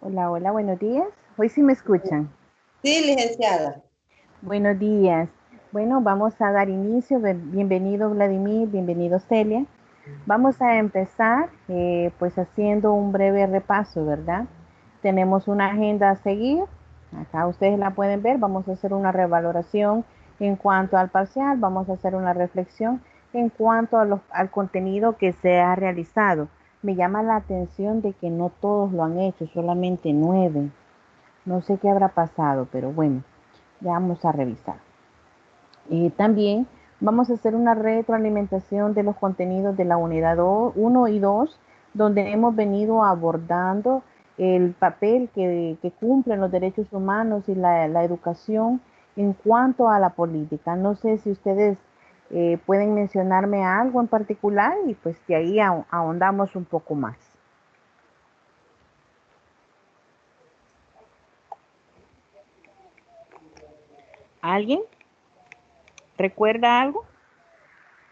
Hola, hola, buenos días. Hoy sí me escuchan. Sí, licenciada. Buenos días. Bueno, vamos a dar inicio. Bienvenido Vladimir, bienvenido Celia. Vamos a empezar pues haciendo un breve repaso, ¿verdad? Tenemos una agenda a seguir. Acá ustedes la pueden ver. Vamos a hacer una revaloración en cuanto al parcial. Vamos a hacer una reflexión en cuanto al contenido que se ha realizado. Me llama la atención de que no todos lo han hecho, solamente 9. No sé qué habrá pasado, pero bueno, ya vamos a revisar. También vamos a hacer una retroalimentación de los contenidos de la unidad 1 y 2, donde hemos venido abordando el papel que cumplen los derechos humanos y la educación en cuanto a la política. No sé si ustedes pueden mencionarme algo en particular y pues de ahí ahondamos un poco más. ¿Alguien recuerda algo?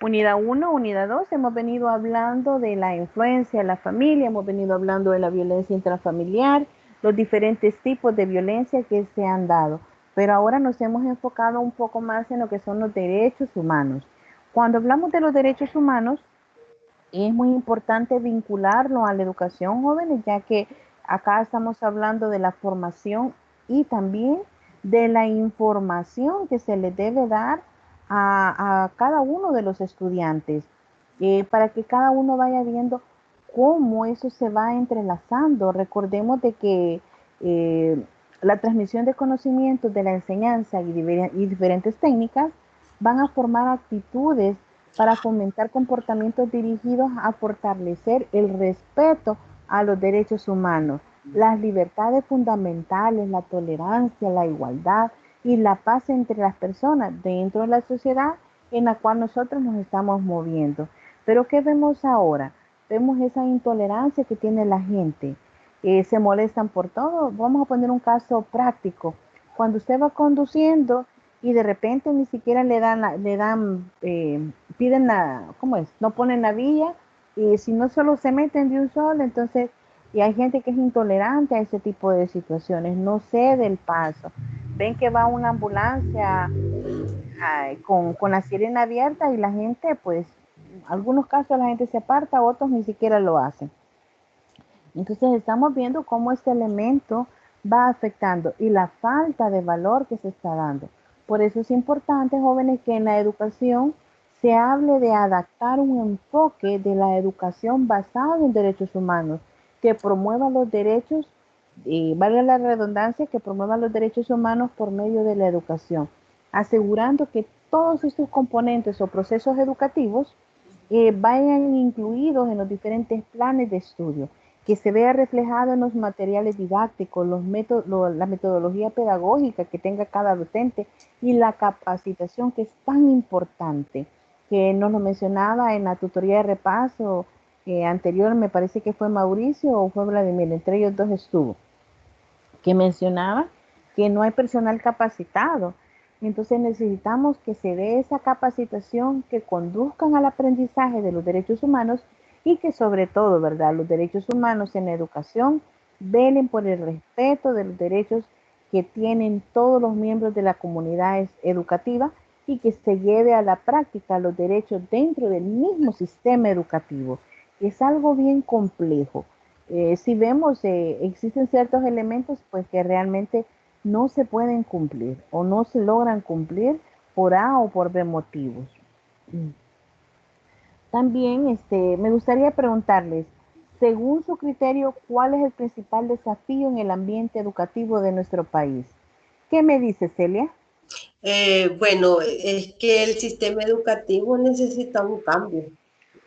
Unidad 1, unidad 2, hemos venido hablando de la influencia de la familia, hemos venido hablando de la violencia intrafamiliar, los diferentes tipos de violencia que se han dado, pero ahora nos hemos enfocado un poco más en lo que son los derechos humanos. Cuando hablamos de los derechos humanos, es muy importante vincularlo a la educación, jóvenes, ya que acá estamos hablando de la formación y también de la información que se le debe dar a cada uno de los estudiantes, para que cada uno vaya viendo cómo eso se va entrelazando. Recordemos de que la transmisión de conocimientos de la enseñanza y diferentes técnicas van a formar actitudes para fomentar comportamientos dirigidos a fortalecer el respeto a los derechos humanos, las libertades fundamentales, la tolerancia, la igualdad y la paz entre las personas dentro de la sociedad en la cual nosotros nos estamos moviendo. Pero ¿qué vemos ahora? Vemos esa intolerancia que tiene la gente. Se molestan por todo. Vamos a poner un caso práctico. Cuando usted va conduciendo y de repente ni siquiera piden ¿cómo es? No ponen la vía y si no solo se meten de un solo, entonces, y hay gente que es intolerante a ese tipo de situaciones, no cede el paso. Ven que va una ambulancia con la sirena abierta y la gente, pues, en algunos casos la gente se aparta, otros ni siquiera lo hacen. Entonces estamos viendo cómo este elemento va afectando y la falta de valor que se está dando. Por eso es importante, jóvenes, que en la educación se hable de adaptar un enfoque de la educación basado en derechos humanos, que promueva los derechos, valga la redundancia, que promueva los derechos humanos por medio de la educación, asegurando que todos estos componentes o procesos educativos vayan incluidos en los diferentes planes de estudio, que se vea reflejado en los materiales didácticos, la metodología pedagógica que tenga cada docente y la capacitación que es tan importante, que nos lo mencionaba en la tutoría de repaso anterior, me parece que fue Mauricio o fue Vladimir, entre ellos dos estuvo, que mencionaba que no hay personal capacitado. Entonces necesitamos que se dé esa capacitación que conduzcan al aprendizaje de los derechos humanos y que sobre todo, ¿verdad? Los derechos humanos en la educación velen por el respeto de los derechos que tienen todos los miembros de la comunidad educativa y que se lleve a la práctica los derechos dentro del mismo sistema educativo. Es algo bien complejo. Si vemos, existen ciertos elementos pues que realmente no se pueden cumplir o no se logran cumplir por A o por B motivos. Mm. También me gustaría preguntarles, según su criterio, ¿cuál es el principal desafío en el ambiente educativo de nuestro país? ¿Qué me dice Celia? Bueno, es que el sistema educativo necesita un cambio.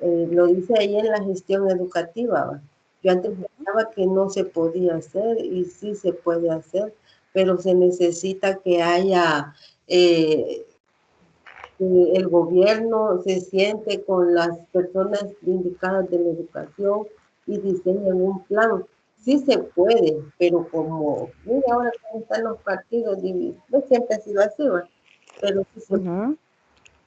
Lo dice ahí en la gestión educativa, ¿va? Yo antes pensaba que no se podía hacer y sí se puede hacer, pero se necesita que haya eh, que el gobierno se siente con las personas indicadas de la educación y diseñen un plan. Sí se puede, pero como, mire ahora cómo están los partidos divididos, no siempre ha sido así, ¿va? Pero sí se puede. Ujú.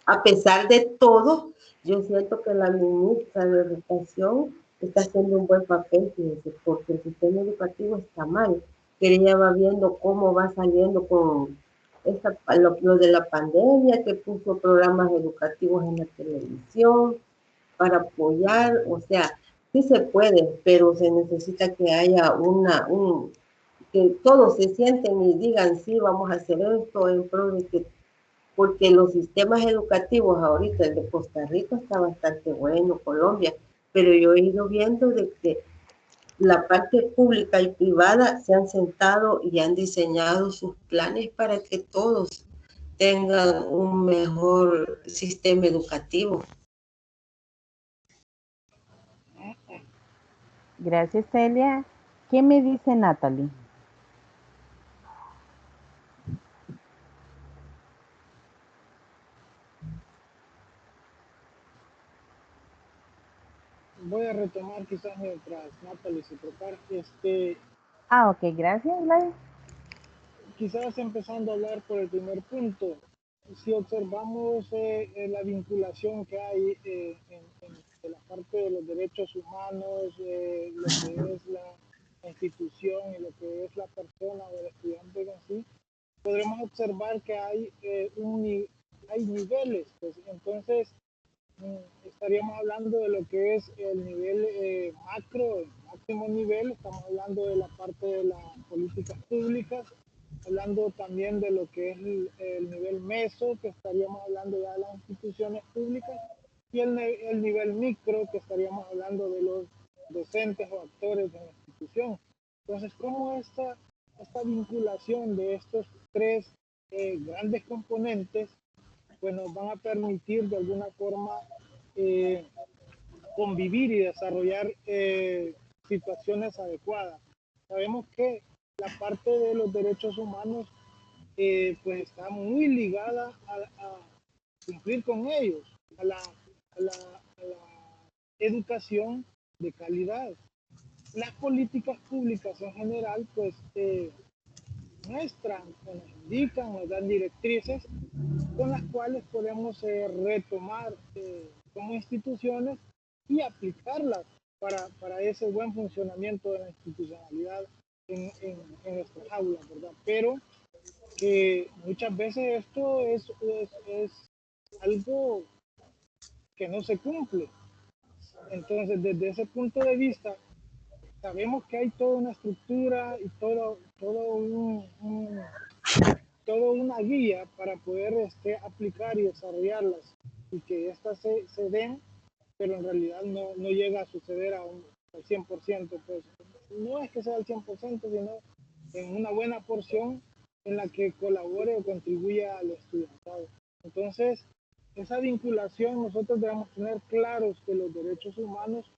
A pesar de todo, yo siento que la ministra de Educación está haciendo un buen papel, fíjense, porque el sistema educativo está mal. Que ella va viendo cómo va saliendo con lo de la pandemia, que puso programas educativos en la televisión para apoyar, o sea, sí se puede, pero se necesita que haya que todos se sienten y digan, sí, vamos a hacer esto en pro de que, porque los sistemas educativos ahorita, el de Costa Rica está bastante bueno, Colombia, pero yo he ido viendo de que la parte pública y privada se han sentado y han diseñado sus planes para que todos tengan un mejor sistema educativo. Gracias, Celia. ¿Qué me dice Natalie? Voy a retomar quizás mientras Natalie se prepara. Ah, ok, gracias, Gladys. Quizás empezando a hablar por el primer punto, si observamos la vinculación que hay en la parte de los derechos humanos, lo que es la institución y lo que es la persona o el estudiante en sí, podremos observar que hay niveles. Pues, entonces, estaríamos hablando de lo que es el nivel macro, el máximo nivel, estamos hablando de la parte de las políticas públicas, hablando también de lo que es el nivel meso, que estaríamos hablando ya de las instituciones públicas, y el nivel micro, que estaríamos hablando de los docentes o actores de la institución. Entonces, ¿cómo esta vinculación de estos tres grandes componentes pues nos van a permitir de alguna forma eh, convivir y desarrollar situaciones adecuadas? Sabemos que la parte de los derechos humanos pues está muy ligada a cumplir con ellos, a la educación de calidad. Las políticas públicas en general pues muestran, nos indican, nos dan directrices con las cuales podemos retomar como instituciones y aplicarlas para ese buen funcionamiento de la institucionalidad en nuestras aulas, ¿verdad? Pero que muchas veces esto es algo que no se cumple. Entonces, desde ese punto de vista, sabemos que hay toda una estructura y todo una guía para poder aplicar y desarrollarlas y que éstas se den, pero en realidad no llega a suceder al 100%. Pues no es que sea al 100%, sino en una buena porción en la que colabore o contribuya al estudiantado. Entonces, esa vinculación nosotros debemos tener claros que los derechos humanos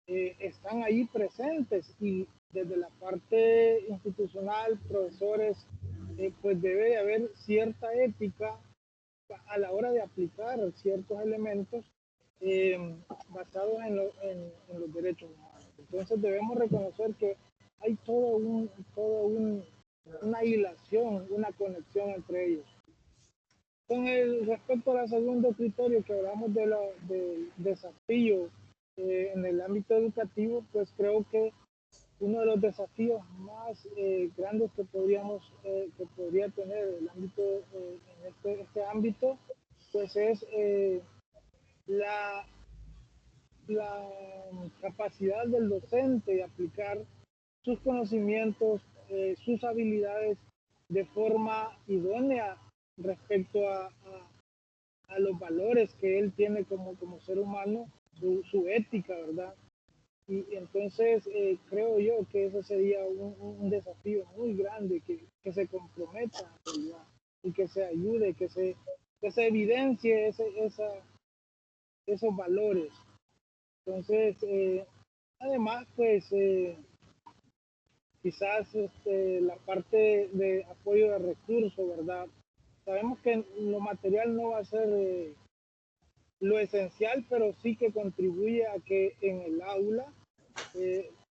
están ahí presentes y desde la parte institucional, profesores, pues debe de haber cierta ética a la hora de aplicar ciertos elementos eh, basados en los derechos humanos. Entonces debemos reconocer que hay una hilación, una conexión entre ellos. Con el respecto al segundo criterio que hablamos del desafío en el ámbito educativo, pues creo que uno de los desafíos más grandes que podría tener el ámbito en este ámbito, pues es la, la capacidad del docente de aplicar sus conocimientos, sus habilidades de forma idónea respecto a los valores que él tiene como ser humano, su ética, ¿verdad? Y entonces creo yo que eso sería un desafío muy grande, que se comprometa ¿verdad? Y que se ayude, que se evidencie esos valores. Entonces, además, pues quizás la parte de apoyo de recursos, ¿verdad? Sabemos que lo material no va a ser lo esencial, pero sí que contribuye a que en el aula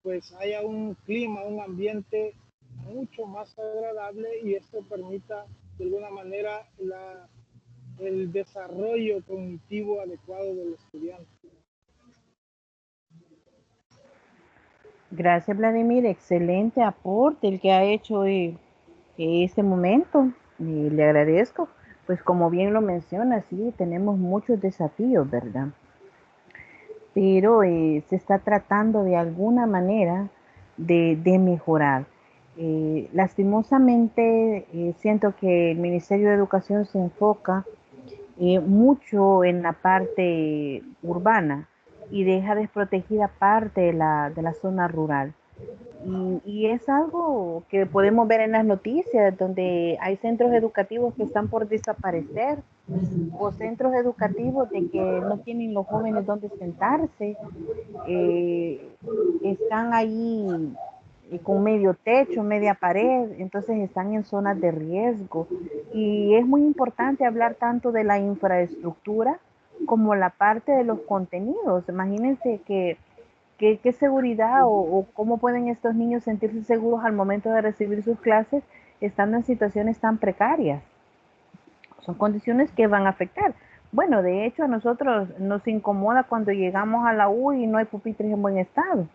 pues haya un clima, un ambiente mucho más agradable y esto permita de alguna manera el desarrollo cognitivo adecuado del estudiante. Gracias, Vladimir. Excelente aporte el que ha hecho este momento. Le agradezco. Pues como bien lo menciona, sí, tenemos muchos desafíos, ¿verdad? Pero se está tratando de alguna manera de mejorar. Lastimosamente, siento que el Ministerio de Educación se enfoca mucho en la parte urbana y deja desprotegida parte de la zona rural. Y es algo que podemos ver en las noticias, donde hay centros educativos que están por desaparecer o centros educativos de que no tienen los jóvenes donde sentarse, eh, están ahí con medio techo, media pared, entonces están en zonas de riesgo. Y es muy importante hablar tanto de la infraestructura como la parte de los contenidos. Imagínense qué seguridad o cómo pueden estos niños sentirse seguros al momento de recibir sus clases estando en situaciones tan precarias. Son condiciones que van a afectar. Bueno, de hecho a nosotros nos incomoda cuando llegamos a la U y no hay pupitres en buen estado,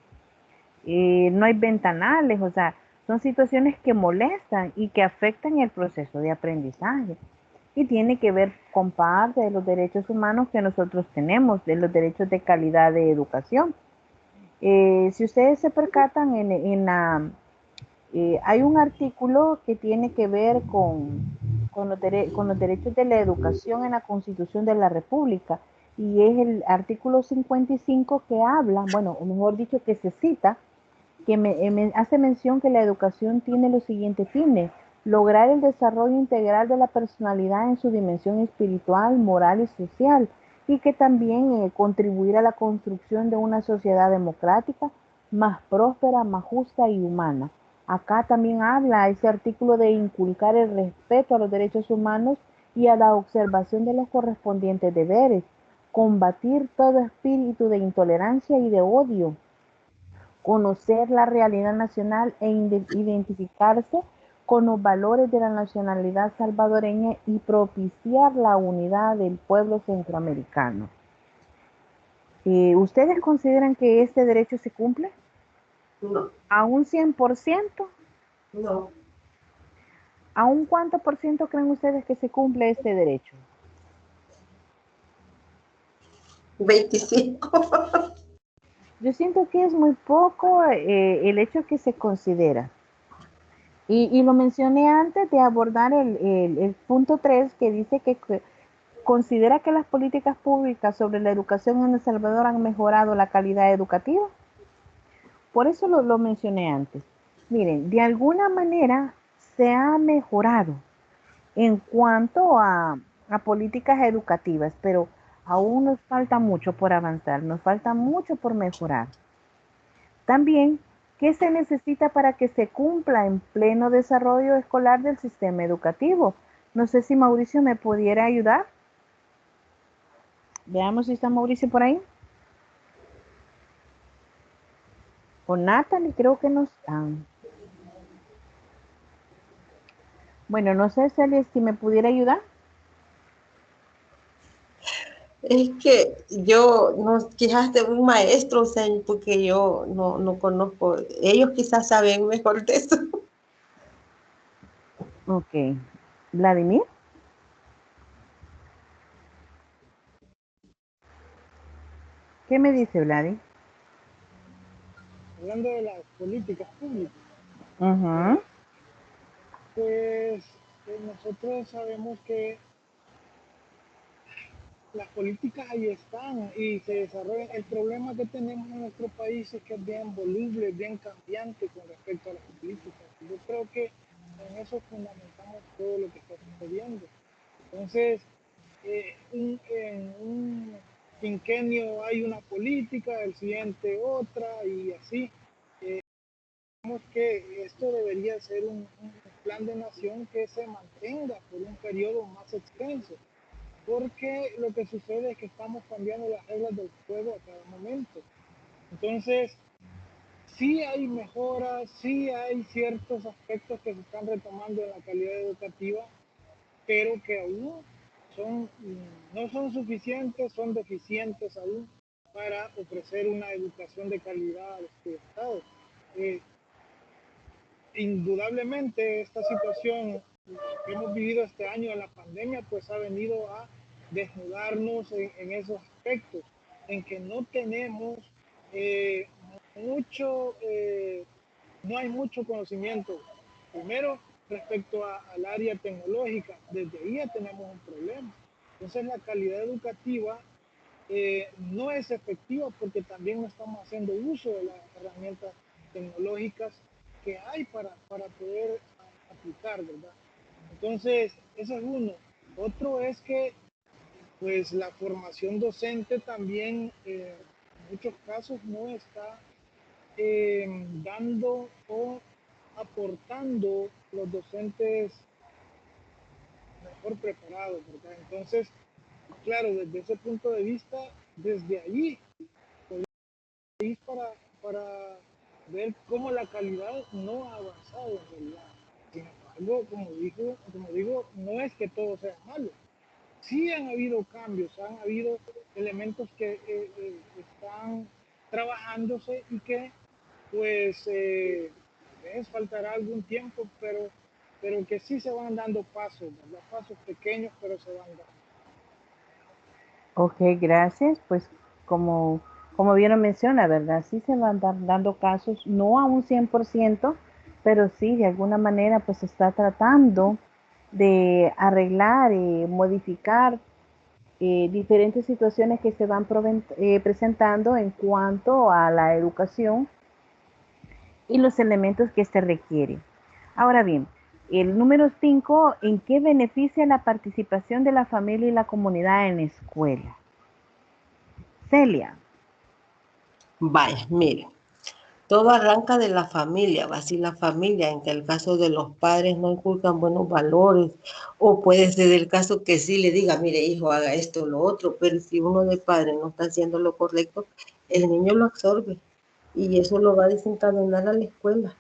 no hay ventanales, o sea, son situaciones que molestan y que afectan el proceso de aprendizaje. Y tiene que ver con parte de los derechos humanos que nosotros tenemos, de los derechos de calidad de educación. Si ustedes se percatan, hay un artículo que tiene que ver con los derechos de la educación en la Constitución de la República y es el artículo 55 que habla, bueno, o mejor dicho, que se cita, que me hace mención que la educación tiene los siguientes fines: lograr el desarrollo integral de la personalidad en su dimensión espiritual, moral y social, y que también contribuir a la construcción de una sociedad democrática más próspera, más justa y humana. Acá también habla ese artículo de inculcar el respeto a los derechos humanos y a la observación de los correspondientes deberes, combatir todo espíritu de intolerancia y de odio, conocer la realidad nacional e identificarse con los valores de la nacionalidad salvadoreña y propiciar la unidad del pueblo centroamericano. ¿Ustedes consideran que este derecho se cumple? No, ¿A un 100%? no, ¿A un cuánto por ciento creen ustedes que se cumple este derecho? 25. Yo siento que es muy poco el hecho que se considera. Y lo mencioné antes de abordar el punto 3 que dice que considera que las políticas públicas sobre la educación en El Salvador han mejorado la calidad educativa. Por eso lo mencioné antes. Miren, de alguna manera se ha mejorado en cuanto a políticas educativas, pero aún nos falta mucho por avanzar, nos falta mucho por mejorar. También, ¿qué se necesita para que se cumpla en pleno desarrollo escolar del sistema educativo? No sé si Mauricio me pudiera ayudar. Veamos si está Mauricio por ahí. O Natalie, creo que no están. Bueno, no sé, Celia, si me pudiera ayudar. Es que yo, no, quizás de un maestro, o sea, porque yo no conozco, ellos quizás saben mejor de eso. Ok. Vladimir. ¿Qué me dice Vladi? Hablando de las políticas públicas, Ujú. ¿verdad? Pues nosotros sabemos que las políticas ahí están y se desarrollan. El problema que tenemos en nuestro país es que es bien voluble, bien cambiante con respecto a las políticas. Yo creo que en eso fundamentamos todo lo que está sucediendo. Entonces, en un quinquenio hay una política, el siguiente otra y así. Digamos que esto debería ser un plan de nación que se mantenga por un periodo más extenso, porque lo que sucede es que estamos cambiando las reglas del juego a cada momento. Entonces, sí hay mejoras, sí hay ciertos aspectos que se están retomando en la calidad educativa, pero que aún no son suficientes, son deficientes aún para ofrecer una educación de calidad a los estudiantes. Eh, Indudablemente esta situación que hemos vivido este año de la pandemia pues ha venido a desnudarnos en esos aspectos, en que no tenemos eh, mucho, no hay mucho conocimiento. Primero, respecto al área tecnológica, desde ahí ya tenemos un problema. Entonces la calidad educativa no es efectiva porque también no estamos haciendo uso de las herramientas tecnológicas que hay para poder aplicar, ¿verdad? Entonces, eso es uno. Otro es que, pues, la formación docente también, en muchos casos, no está dando o aportando los docentes mejor preparados, ¿verdad? Entonces, claro, desde ese punto de vista, desde allí para ver cómo la calidad no ha avanzado en realidad. Sin embargo, como digo, no es que todo sea malo. Sí han habido cambios, han habido elementos que están trabajándose y que pues tal vez faltará algún tiempo, pero que sí se van dando pasos, ¿verdad? Pasos pequeños, pero se van dando. Ok, gracias. Pues como bien lo menciona, ¿verdad? Sí se van dando casos, no a un 100%, pero sí de alguna manera pues se está tratando de arreglar y modificar diferentes situaciones que se van presentando en cuanto a la educación y los elementos que se requieren. Ahora bien, el número 5, ¿en qué beneficia la participación de la familia y la comunidad en la escuela? Celia. Vaya, mire, todo arranca de la familia, va así la familia, en que el caso de los padres no inculcan buenos valores, o puede ser el caso que sí le diga, mire hijo, haga esto o lo otro, pero si uno de padre no está haciendo lo correcto, el niño lo absorbe y eso lo va a desencadenar a la escuela,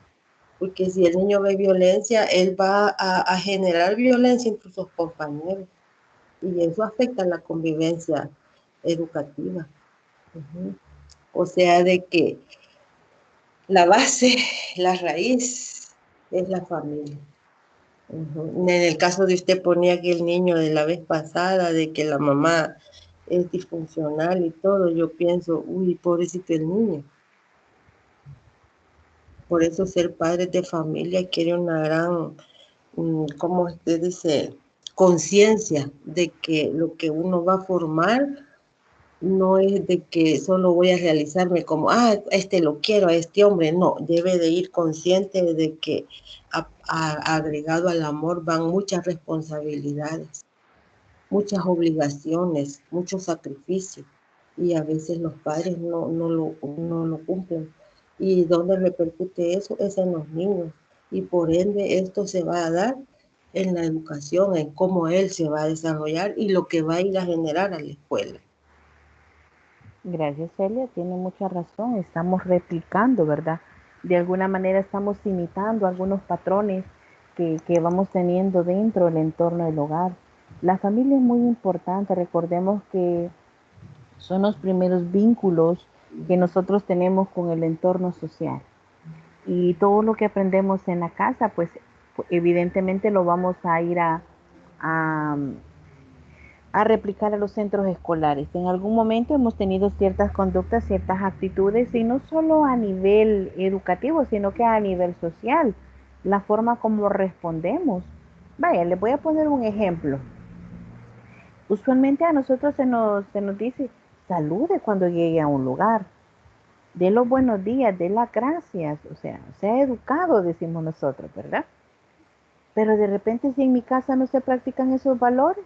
porque si el niño ve violencia, él va a generar violencia entre sus compañeros y eso afecta la convivencia educativa. Uh-huh. O sea, de que la base, la raíz es la familia. Uh-huh. En el caso de usted ponía que el niño de la vez pasada, de que la mamá es disfuncional y todo, yo pienso, uy, pobrecito el niño. Por eso ser padre de familia quiere una gran, ¿cómo usted dice? Conciencia de que lo que uno va a formar no es de que solo voy a realizarme como, este lo quiero, a este hombre, no, debe de ir consciente de que agregado al amor van muchas responsabilidades, muchas obligaciones, muchos sacrificios, y a veces los padres no lo cumplen. ¿Y dónde repercute eso? Es en los niños, y por ende esto se va a dar en la educación, en cómo él se va a desarrollar y lo que va a ir a generar a la escuela. Gracias, Celia, tiene mucha razón. Estamos replicando, ¿verdad? De alguna manera estamos imitando algunos patrones que vamos teniendo dentro del entorno del hogar. La familia es muy importante. Recordemos que son los primeros vínculos que nosotros tenemos con el entorno social. Y todo lo que aprendemos en la casa, pues evidentemente lo vamos a ir a, a replicar a los centros escolares. En algún momento hemos tenido ciertas conductas, ciertas actitudes, y no solo a nivel educativo, sino que a nivel social, la forma como respondemos. Vaya, les voy a poner un ejemplo. Usualmente a nosotros se nos dice, salude cuando llegue a un lugar, dé los buenos días, dé las gracias, o sea educado, decimos nosotros, ¿verdad? Pero de repente si en mi casa no se practican esos valores,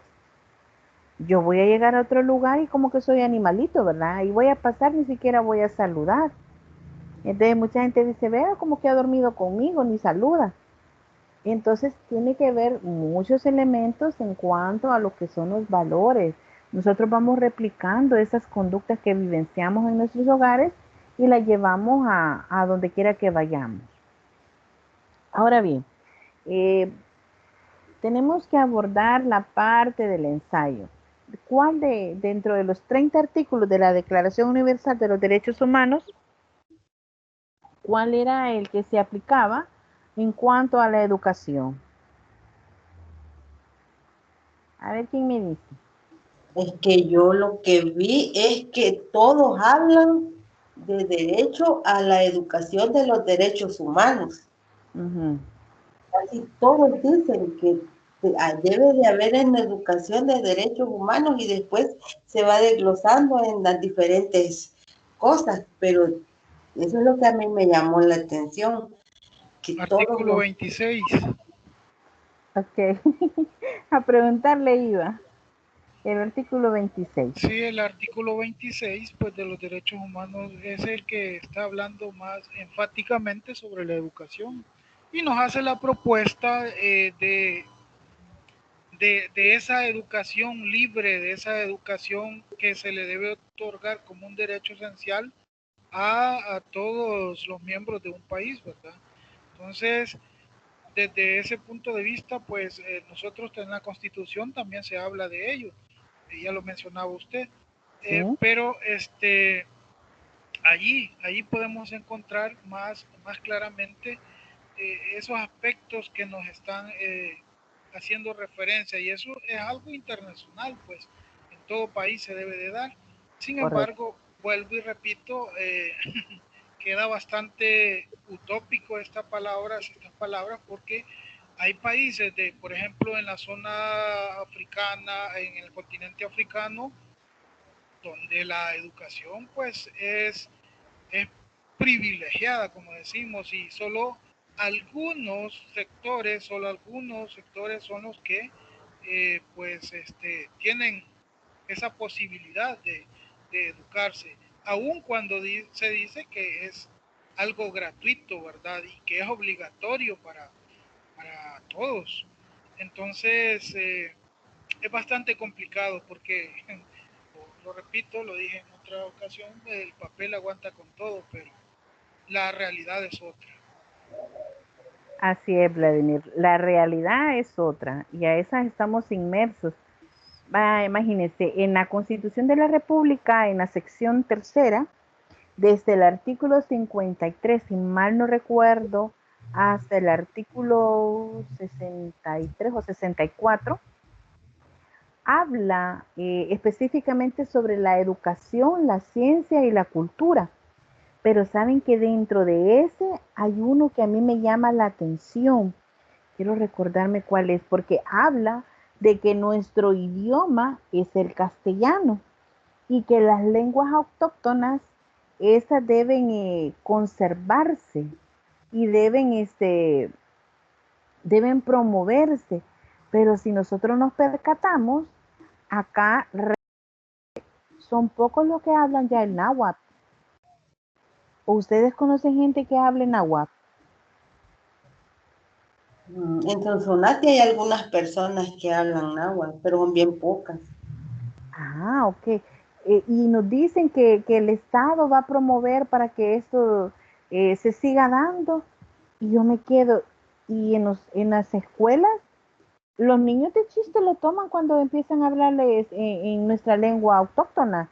yo voy a llegar a otro lugar y como que soy animalito, ¿verdad? Y voy a pasar, ni siquiera voy a saludar. Entonces mucha gente dice, vea como que ha dormido conmigo, ni saluda. Entonces tiene que ver muchos elementos en cuanto a lo que son los valores. Nosotros vamos replicando esas conductas que vivenciamos en nuestros hogares y las llevamos a donde quiera que vayamos. Ahora bien, eh, tenemos que abordar la parte del ensayo. ¿Cuál dentro de los 30 artículos de la Declaración Universal de los Derechos Humanos, ¿Cuál era el que se aplicaba en cuanto a la educación? A ver quién me dice. Es que yo lo que vi es que todos hablan de derecho a la educación de los derechos humanos. Ujú. Casi todos dicen que debe de haber en la educación de derechos humanos y después se va desglosando en las diferentes cosas, pero eso es lo que a mí me llamó la atención, que todos Artículo los... 26. Ok, a preguntarle iba. El artículo 26. Sí, el artículo 26 pues, de los derechos humanos es el que está hablando más enfáticamente sobre la educación y nos hace la propuesta de esa educación libre, de esa educación que se le debe otorgar como un derecho esencial a todos los miembros de un país, ¿verdad? Entonces, desde ese punto de vista, pues nosotros en la Constitución también se habla de ello, ya lo mencionaba usted, ¿Sí? pero allí podemos encontrar más claramente esos aspectos que nos están haciendo referencia y eso es algo internacional, pues en todo país se debe de dar. Sin Correcto. embargo, vuelvo y repito, queda bastante utópico estas palabras porque hay países de, por ejemplo, en la zona africana, en el continente africano, donde la educación pues es privilegiada, como decimos, y solo algunos sectores son los que tienen esa posibilidad de educarse, aun cuando se dice que es algo gratuito, ¿verdad? Y que es obligatorio para todos. Entonces, es bastante complicado porque, lo repito, lo dije en otra ocasión, el papel aguanta con todo, pero la realidad es otra. Así es, Vladimir. La realidad es otra y a esa estamos inmersos. Imagínense, en la Constitución de la República, en la sección tercera, desde el artículo 53, si mal no recuerdo, hasta el artículo 63 o 64, habla específicamente sobre la educación, la ciencia y la cultura. Pero saben que dentro de ese hay uno que a mí me llama la atención. Quiero recordarme cuál es, porque habla de que nuestro idioma es el castellano y que las lenguas autóctonas, esas deben conservarse y deben promoverse. Pero si nosotros nos percatamos, acá son pocos los que hablan ya el náhuatl. ¿O ustedes conocen gente que hable náhuatl? En Sonsonate hay algunas personas que hablan náhuatl, pero son bien pocas. Ah, ok. Y nos dicen que el Estado va a promover para que esto se siga dando. Y yo me quedo, y en las escuelas, los niños de chiste lo toman cuando empiezan a hablarles en nuestra lengua autóctona.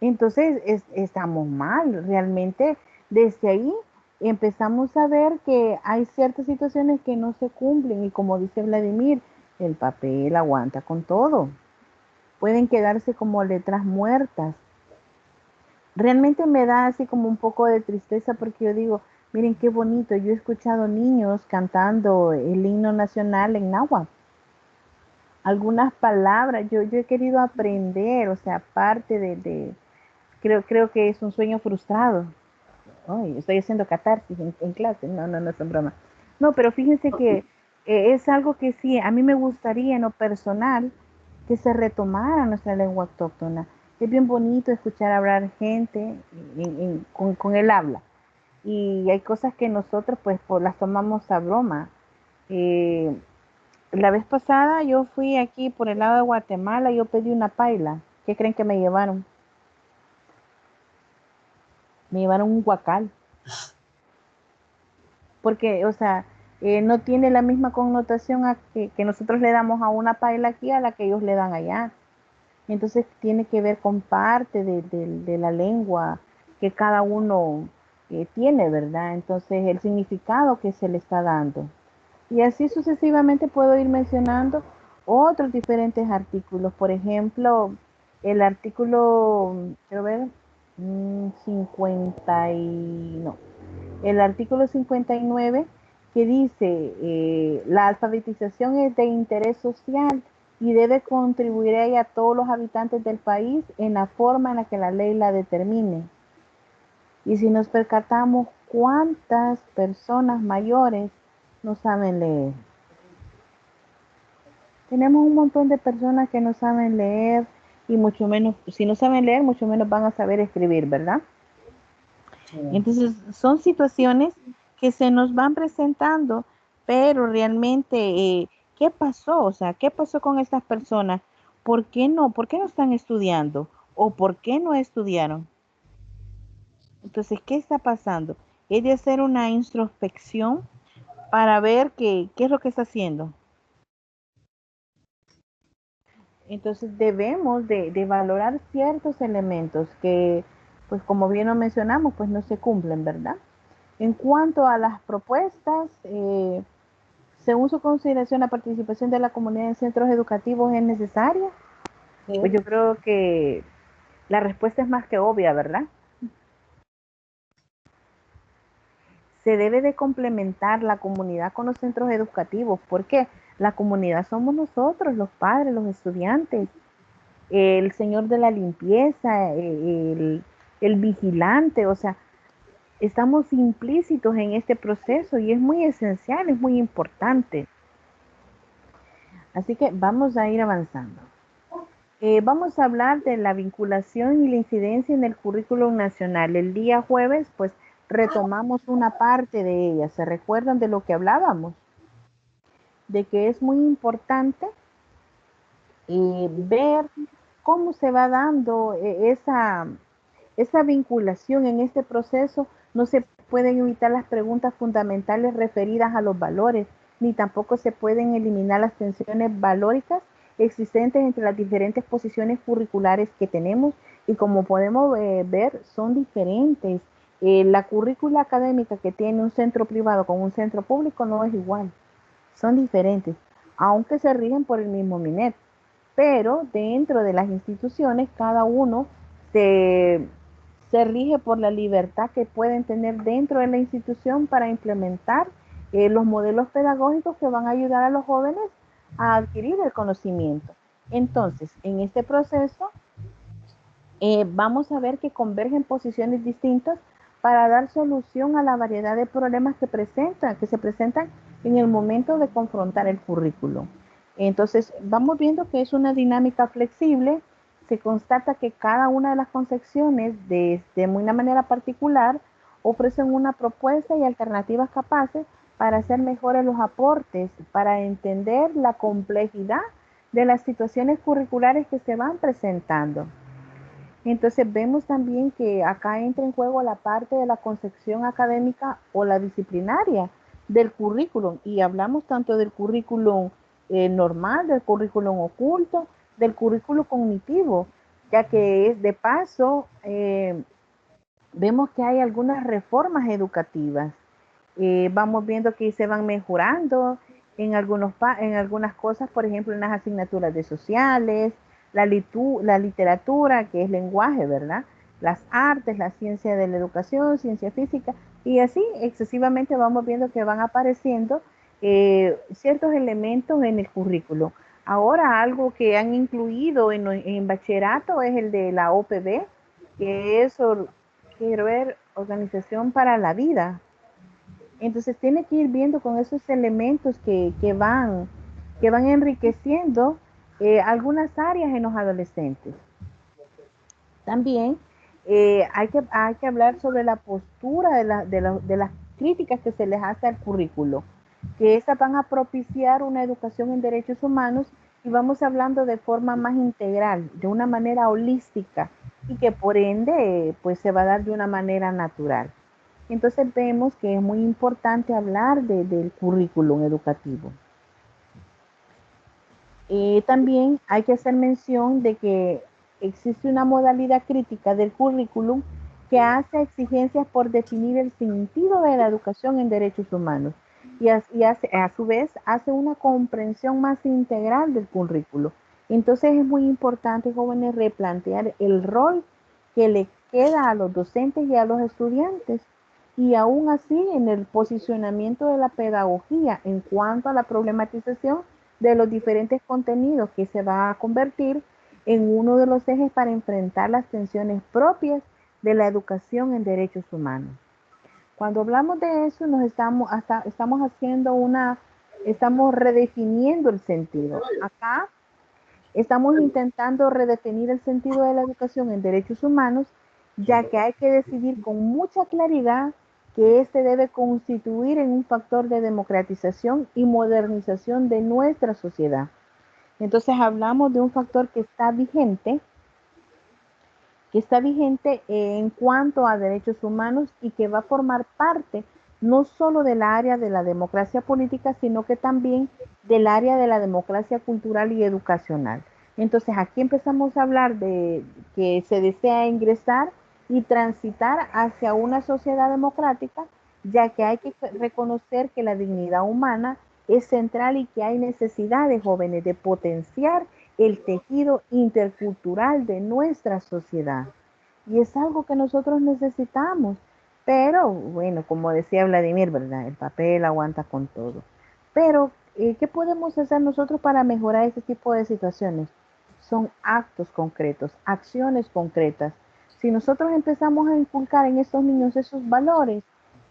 Entonces estamos mal, realmente desde ahí empezamos a ver que hay ciertas situaciones que no se cumplen y como dice Vladimir, el papel aguanta con todo. Pueden quedarse como letras muertas. Realmente me da así como un poco de tristeza porque yo digo, miren qué bonito, yo he escuchado niños cantando el himno nacional en náhuatl. Algunas palabras, yo he querido aprender, o sea, parte creo que es un sueño frustrado. Ay, estoy haciendo catarsis en clase, no es en broma. No, pero fíjense que es algo que sí, a mí me gustaría en lo personal que se retomara nuestra lengua autóctona. Es bien bonito escuchar hablar gente con el habla. Y hay cosas que nosotros pues las tomamos a broma. Eh, la vez pasada yo fui aquí por el lado de Guatemala y yo pedí una paila. ¿Qué creen que me llevaron? Me llevaron un guacal. Porque, o sea, no tiene la misma connotación que nosotros le damos a una paella aquí a la que ellos le dan allá. Entonces tiene que ver con parte de la lengua que cada uno tiene, ¿verdad? Entonces, el significado que se le está dando. Y así sucesivamente puedo ir mencionando otros diferentes artículos. Por ejemplo, el artículo, quiero ver, 50 y no, el artículo 59 que dice la alfabetización es de interés social y debe contribuir a ella a todos los habitantes del país en la forma en la que la ley la determine. Y si nos percatamos cuántas personas mayores no saben leer. Tenemos un montón de personas que no saben leer y mucho menos, si no saben leer, mucho menos van a saber escribir, ¿verdad? Entonces, son situaciones que se nos van presentando, pero realmente, ¿qué pasó? O sea, ¿qué pasó con estas personas? ¿Por qué no? ¿Por qué no están estudiando? ¿O por qué no estudiaron? Entonces, ¿qué está pasando? Es de hacer una introspección para ver qué es lo que está haciendo. Entonces debemos de valorar ciertos elementos que, pues como bien lo mencionamos, pues no se cumplen, ¿verdad? En cuanto a las propuestas, según su consideración, la participación de la comunidad en centros educativos es necesaria. Sí. Pues yo creo que la respuesta es más que obvia, ¿verdad? Se debe de complementar la comunidad con los centros educativos, porque la comunidad somos nosotros, los padres, los estudiantes, el señor de la limpieza, el vigilante, o sea, estamos implícitos en este proceso y es muy esencial, es muy importante. Así que vamos a ir avanzando. Vamos a hablar de la vinculación y la incidencia en el currículum nacional. El día jueves, pues retomamos una parte de ella. ¿Se recuerdan de lo que hablábamos? De que es muy importante ver cómo se va dando esa vinculación en este proceso. No se pueden evitar las preguntas fundamentales referidas a los valores, ni tampoco se pueden eliminar las tensiones valóricas existentes entre las diferentes posiciones curriculares que tenemos y como podemos ver son diferentes. La currícula académica que tiene un centro privado con un centro público no es igual, son diferentes, aunque se rigen por el mismo MINET, pero dentro de las instituciones cada uno se, se rige por la libertad que pueden tener dentro de la institución para implementar los modelos pedagógicos que van a ayudar a los jóvenes a adquirir el conocimiento. Entonces, en este proceso vamos a ver que convergen posiciones distintas para dar solución a la variedad de problemas que se presentan en el momento de confrontar el currículo. Entonces, vamos viendo que es una dinámica flexible, se constata que cada una de las concepciones de una manera particular ofrecen una propuesta y alternativas capaces para hacer mejores los aportes, para entender la complejidad de las situaciones curriculares que se van presentando. Entonces vemos también que acá entra en juego la parte de la concepción académica o la disciplinaria del currículum y hablamos tanto del currículum normal, del currículum oculto, del currículum cognitivo, ya que es de paso, vemos que hay algunas reformas educativas. Vamos viendo que se van mejorando en algunas cosas, por ejemplo, en las asignaturas de sociales, la literatura, que es lenguaje, ¿verdad? Las artes, la ciencia de la educación, ciencia física, y así excesivamente vamos viendo que van apareciendo ciertos elementos en el currículo. Ahora algo que han incluido en bachillerato es el de la OPB, que es, quiero ver, Organización para la Vida. Entonces tiene que ir viendo con esos elementos que van enriqueciendo algunas áreas en los adolescentes. También hay que hablar sobre la postura de las críticas que se les hace al currículo, que esas van a propiciar una educación en derechos humanos y vamos hablando de forma más integral, de una manera holística y que por ende pues se va a dar de una manera natural. Entonces vemos que es muy importante hablar del currículum educativo. También hay que hacer mención de que existe una modalidad crítica del currículum que hace exigencias por definir el sentido de la educación en derechos humanos y a su vez hace una comprensión más integral del currículo. Entonces es muy importante, jóvenes, replantear el rol que le queda a los docentes y a los estudiantes y aún así en el posicionamiento de la pedagogía en cuanto a la problematización de los diferentes contenidos que se va a convertir en uno de los ejes para enfrentar las tensiones propias de la educación en derechos humanos. Cuando hablamos de eso, estamos haciendo estamos redefiniendo el sentido. Acá estamos intentando redefinir el sentido de la educación en derechos humanos, ya que hay que decidir con mucha claridad que este debe constituir en un factor de democratización y modernización de nuestra sociedad. Entonces hablamos de un factor que está vigente en cuanto a derechos humanos y que va a formar parte no solo del área de la democracia política, sino que también del área de la democracia cultural y educacional. Entonces aquí empezamos a hablar de que se desea ingresar y transitar hacia una sociedad democrática, ya que hay que reconocer que la dignidad humana es central y que hay necesidad de jóvenes de potenciar el tejido intercultural de nuestra sociedad. Y es algo que nosotros necesitamos. Pero, bueno, como decía Vladimir, ¿verdad? El papel aguanta con todo. Pero, ¿qué podemos hacer nosotros para mejorar este tipo de situaciones? Son actos concretos, acciones concretas. Si nosotros empezamos a inculcar en estos niños esos valores,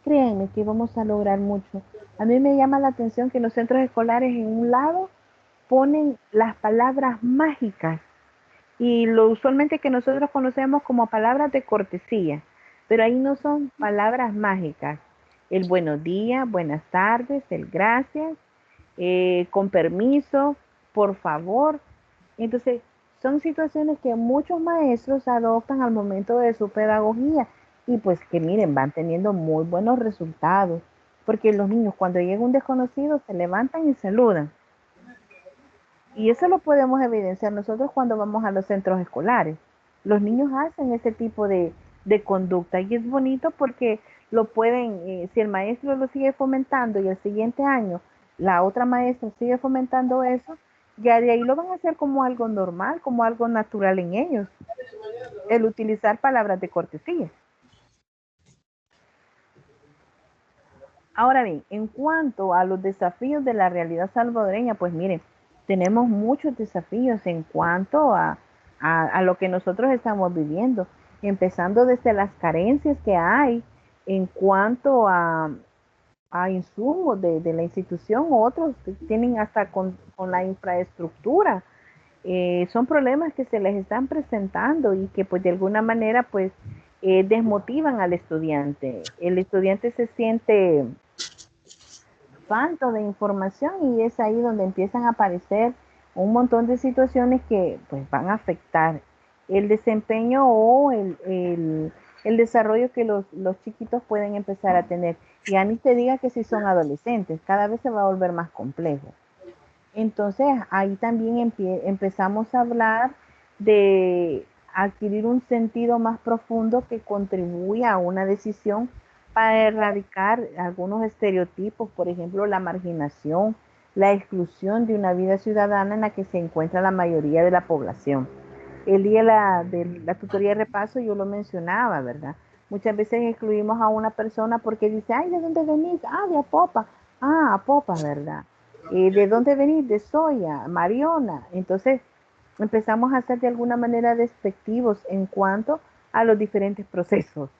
créanme que vamos a lograr mucho. A mí me llama la atención que los centros escolares en un lado ponen las palabras mágicas y lo usualmente que nosotros conocemos como palabras de cortesía, pero ahí no son palabras mágicas. El buenos días, buenas tardes, el gracias, con permiso, por favor. Entonces, son situaciones que muchos maestros adoptan al momento de su pedagogía y pues que miren, van teniendo muy buenos resultados, porque los niños cuando llega un desconocido se levantan y saludan. Y eso lo podemos evidenciar nosotros cuando vamos a los centros escolares. Los niños hacen ese tipo de conducta y es bonito porque lo pueden, si el maestro lo sigue fomentando y el siguiente año la otra maestra sigue fomentando eso, ya de ahí lo van a hacer como algo normal, como algo natural en ellos, el utilizar palabras de cortesía. Ahora bien, en cuanto a los desafíos de la realidad salvadoreña, pues miren, tenemos muchos desafíos en cuanto a lo que nosotros estamos viviendo, empezando desde las carencias que hay en cuanto a insumos de la institución, otros tienen hasta con la infraestructura. Son problemas que se les están presentando y que pues de alguna manera pues desmotivan al estudiante. El estudiante se siente falta de información y es ahí donde empiezan a aparecer un montón de situaciones que pues van a afectar el desempeño o el desarrollo que los chiquitos pueden empezar a tener. Y a mí te diga que si son adolescentes, cada vez se va a volver más complejo. Entonces ahí también empezamos a hablar de adquirir un sentido más profundo que contribuya a una decisión para erradicar algunos estereotipos, por ejemplo, la marginación, la exclusión de una vida ciudadana en la que se encuentra la mayoría de la población. El día de la tutoría de repaso yo lo mencionaba, ¿verdad? Muchas veces excluimos a una persona porque dice, ay, ¿de dónde venís? Ah, de Apopa. Ah, Apopa, ¿verdad? ¿De dónde venís? De Soya, Mariona. Entonces empezamos a ser de alguna manera despectivos en cuanto a los diferentes procesos.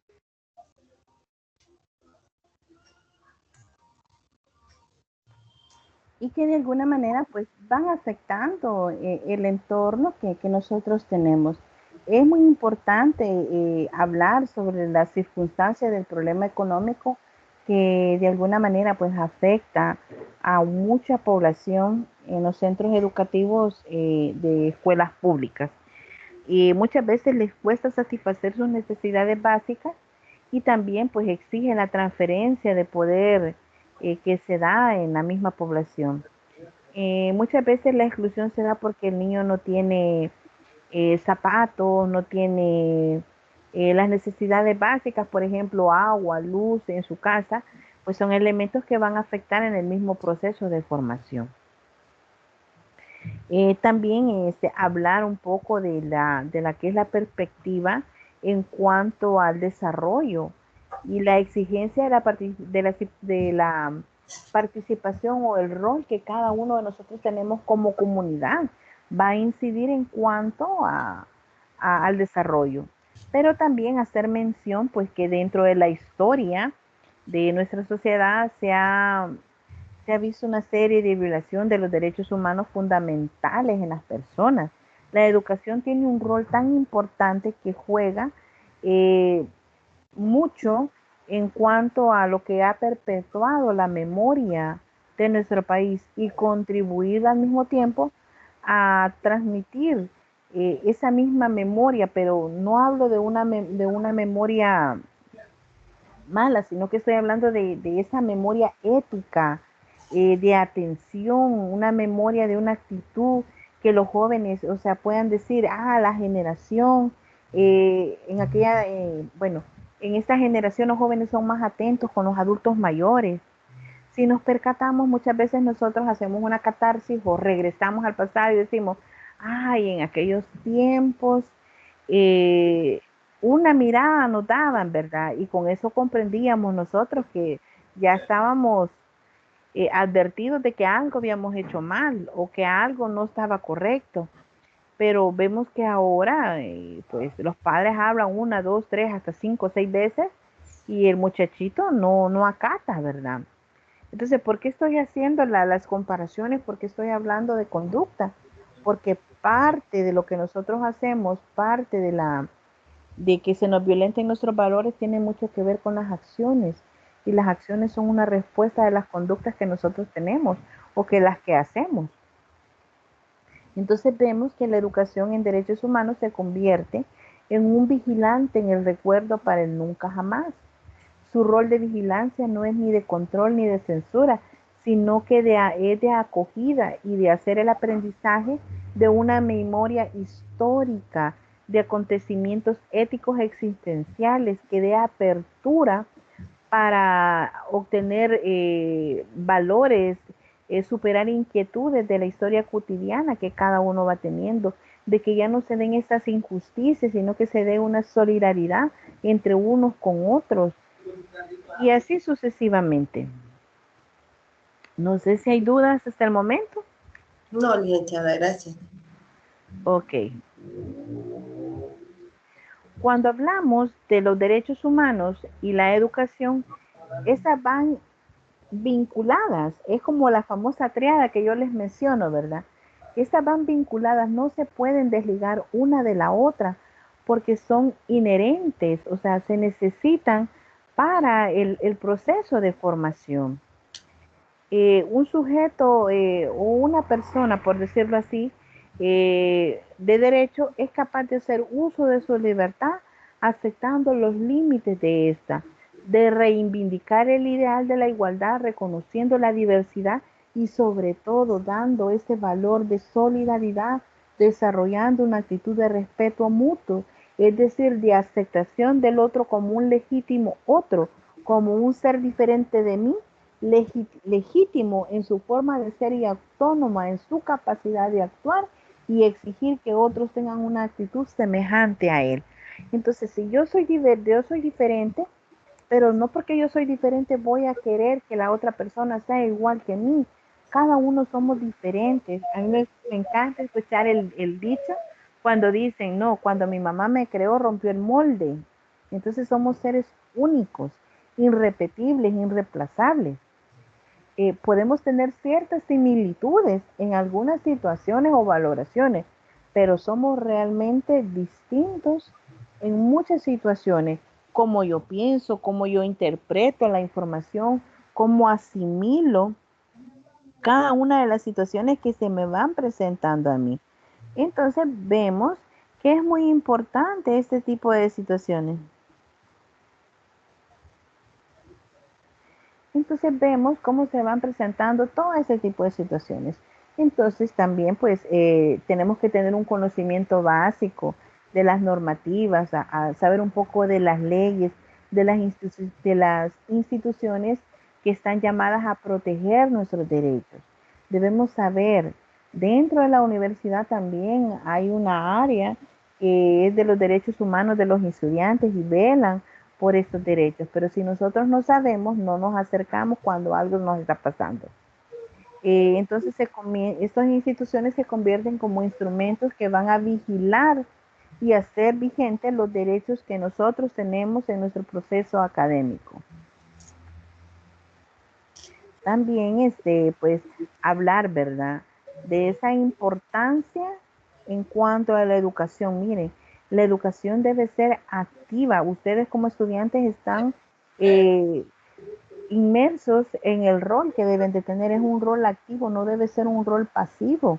Y que de alguna manera pues van afectando el entorno que nosotros tenemos. Es muy importante hablar sobre las circunstancias del problema económico que de alguna manera pues afecta a mucha población en los centros educativos de escuelas públicas. Y muchas veces les cuesta satisfacer sus necesidades básicas y también pues exigen la transferencia de poder que se da en la misma población. Muchas veces la exclusión se da porque el niño no tiene zapatos, no tiene Las necesidades básicas, por ejemplo, agua, luz en su casa, pues son elementos que van a afectar en el mismo proceso de formación. También hablar un poco de la que es la perspectiva en cuanto al desarrollo y la exigencia de la participación o el rol que cada uno de nosotros tenemos como comunidad va a incidir en cuanto al desarrollo. Pero también hacer mención pues que dentro de la historia de nuestra sociedad se ha visto una serie de violación de los derechos humanos fundamentales en las personas. La educación tiene un rol tan importante que juega eh, mucho en cuanto a lo que ha perpetuado la memoria de nuestro país y contribuir al mismo tiempo a transmitir esa misma memoria, pero no hablo de una memoria mala, sino que estoy hablando de esa memoria ética, de atención, una memoria de una actitud que los jóvenes, o sea, puedan decir, la generación, bueno, en esta generación los jóvenes son más atentos con los adultos mayores. Si nos percatamos, muchas veces nosotros hacemos una catarsis o regresamos al pasado y decimos, ay, en aquellos tiempos eh, una mirada nos daban, ¿verdad? Y con eso comprendíamos nosotros que ya estábamos advertidos de que algo habíamos hecho mal o que algo no estaba correcto. Pero vemos que ahora, pues los padres hablan una, dos, tres, hasta cinco, seis veces y el muchachito no acata, ¿verdad? Entonces, ¿por qué estoy haciendo las comparaciones? ¿Por qué estoy hablando de conducta? Porque parte de lo que nosotros hacemos, parte de que se nos violenten nuestros valores, tiene mucho que ver con las acciones. Y las acciones son una respuesta de las conductas que nosotros tenemos o que las que hacemos. Entonces vemos que la educación en derechos humanos se convierte en un vigilante en el recuerdo para el nunca jamás. Su rol de vigilancia no es ni de control ni de censura, sino que es de acogida y de hacer el aprendizaje de una memoria histórica de acontecimientos éticos existenciales que dé apertura para obtener valores, superar inquietudes de la historia cotidiana que cada uno va teniendo, de que ya no se den esas injusticias, sino que se dé una solidaridad entre unos con otros y así sucesivamente. No sé si hay dudas hasta el momento. No, licenciada, gracias. Ok. Cuando hablamos de los derechos humanos y la educación, esas van vinculadas. Es como la famosa triada que yo les menciono, ¿verdad? Estas van vinculadas, no se pueden desligar una de la otra porque son inherentes, o sea, se necesitan para el proceso de formación. Un sujeto o una persona, por decirlo así, de derecho es capaz de hacer uso de su libertad aceptando los límites de esta, de reivindicar el ideal de la igualdad, reconociendo la diversidad y sobre todo dando ese valor de solidaridad, desarrollando una actitud de respeto mutuo, es decir, de aceptación del otro como un legítimo otro, como un ser diferente de mí, legítimo en su forma de ser y autónoma en su capacidad de actuar y exigir que otros tengan una actitud semejante a él. Entonces, si yo soy diferente, pero no porque yo soy diferente voy a querer que la otra persona sea igual que mí. Cada uno somos diferentes. A mí me encanta escuchar el dicho cuando dicen, no, cuando mi mamá me creó rompió el molde. Entonces somos seres únicos, irrepetibles, irreemplazables. Podemos tener ciertas similitudes en algunas situaciones o valoraciones, pero somos realmente distintos en muchas situaciones, como yo pienso, como yo interpreto la información, cómo asimilo cada una de las situaciones que se me van presentando a mí. Entonces vemos que es muy importante este tipo de situaciones. Entonces vemos cómo se van presentando todo ese tipo de situaciones. Entonces también pues tenemos que tener un conocimiento básico de las normativas, a saber un poco de las leyes, de las instituciones que están llamadas a proteger nuestros derechos. Debemos saber, dentro de la universidad también hay una área que es de los derechos humanos de los estudiantes y velan por estos derechos, pero si nosotros no sabemos, no nos acercamos cuando algo nos está pasando. Entonces estas instituciones se convierten como instrumentos que van a vigilar y hacer vigentes los derechos que nosotros tenemos en nuestro proceso académico. También pues hablar, ¿verdad?, de esa importancia en cuanto a la educación. Miren, la educación debe ser activa. Ustedes como estudiantes están inmersos en el rol que deben de tener. Es un rol activo, no debe ser un rol pasivo.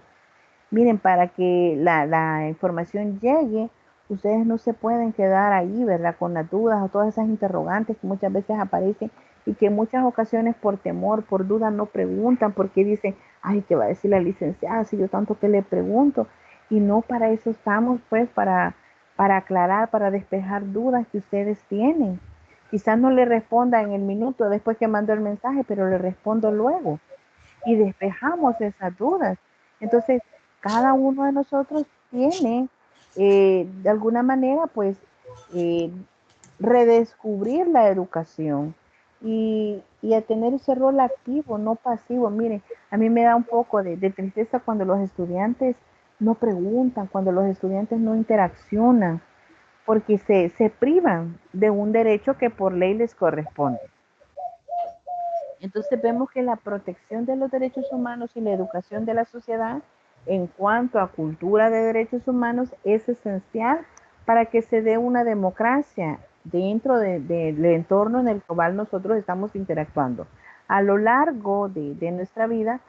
Miren, para que la información llegue, ustedes no se pueden quedar ahí, ¿verdad?, con las dudas o todas esas interrogantes que muchas veces aparecen y que en muchas ocasiones por temor, por duda no preguntan, porque dicen, ay, ¿qué va a decir la licenciada si yo tanto que le pregunto? Y no, para eso estamos, pues, para aclarar, para despejar dudas que ustedes tienen. Quizás no le responda en el minuto después que mandó el mensaje, pero le respondo luego y despejamos esas dudas. Entonces, cada uno de nosotros tiene, de alguna manera, pues, eh, redescubrir la educación y a tener ese rol activo, no pasivo. Miren, a mí me da un poco de tristeza cuando los estudiantes no preguntan, cuando los estudiantes no interaccionan, porque se privan de un derecho que por ley les corresponde. Entonces vemos que la protección de los derechos humanos y la educación de la sociedad en cuanto a cultura de derechos humanos es esencial para que se dé una democracia dentro del entorno en el cual nosotros estamos interactuando. A lo largo de nuestra vida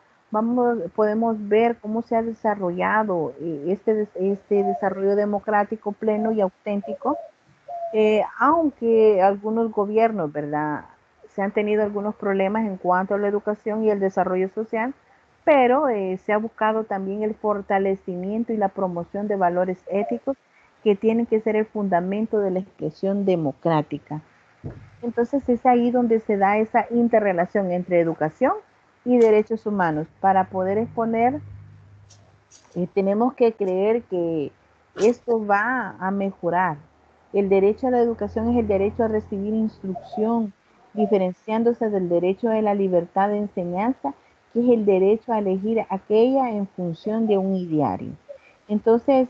podemos ver cómo se ha desarrollado este desarrollo democrático pleno y auténtico, aunque algunos gobiernos, ¿verdad?, se han tenido algunos problemas en cuanto a la educación y el desarrollo social, pero se ha buscado también el fortalecimiento y la promoción de valores éticos que tienen que ser el fundamento de la expresión democrática. Entonces es ahí donde se da esa interrelación entre educación y derechos humanos. Para poder exponer, tenemos que creer que esto va a mejorar. El derecho a la educación es el derecho a recibir instrucción, diferenciándose del derecho a la libertad de enseñanza, que es el derecho a elegir aquella en función de un ideario. Entonces,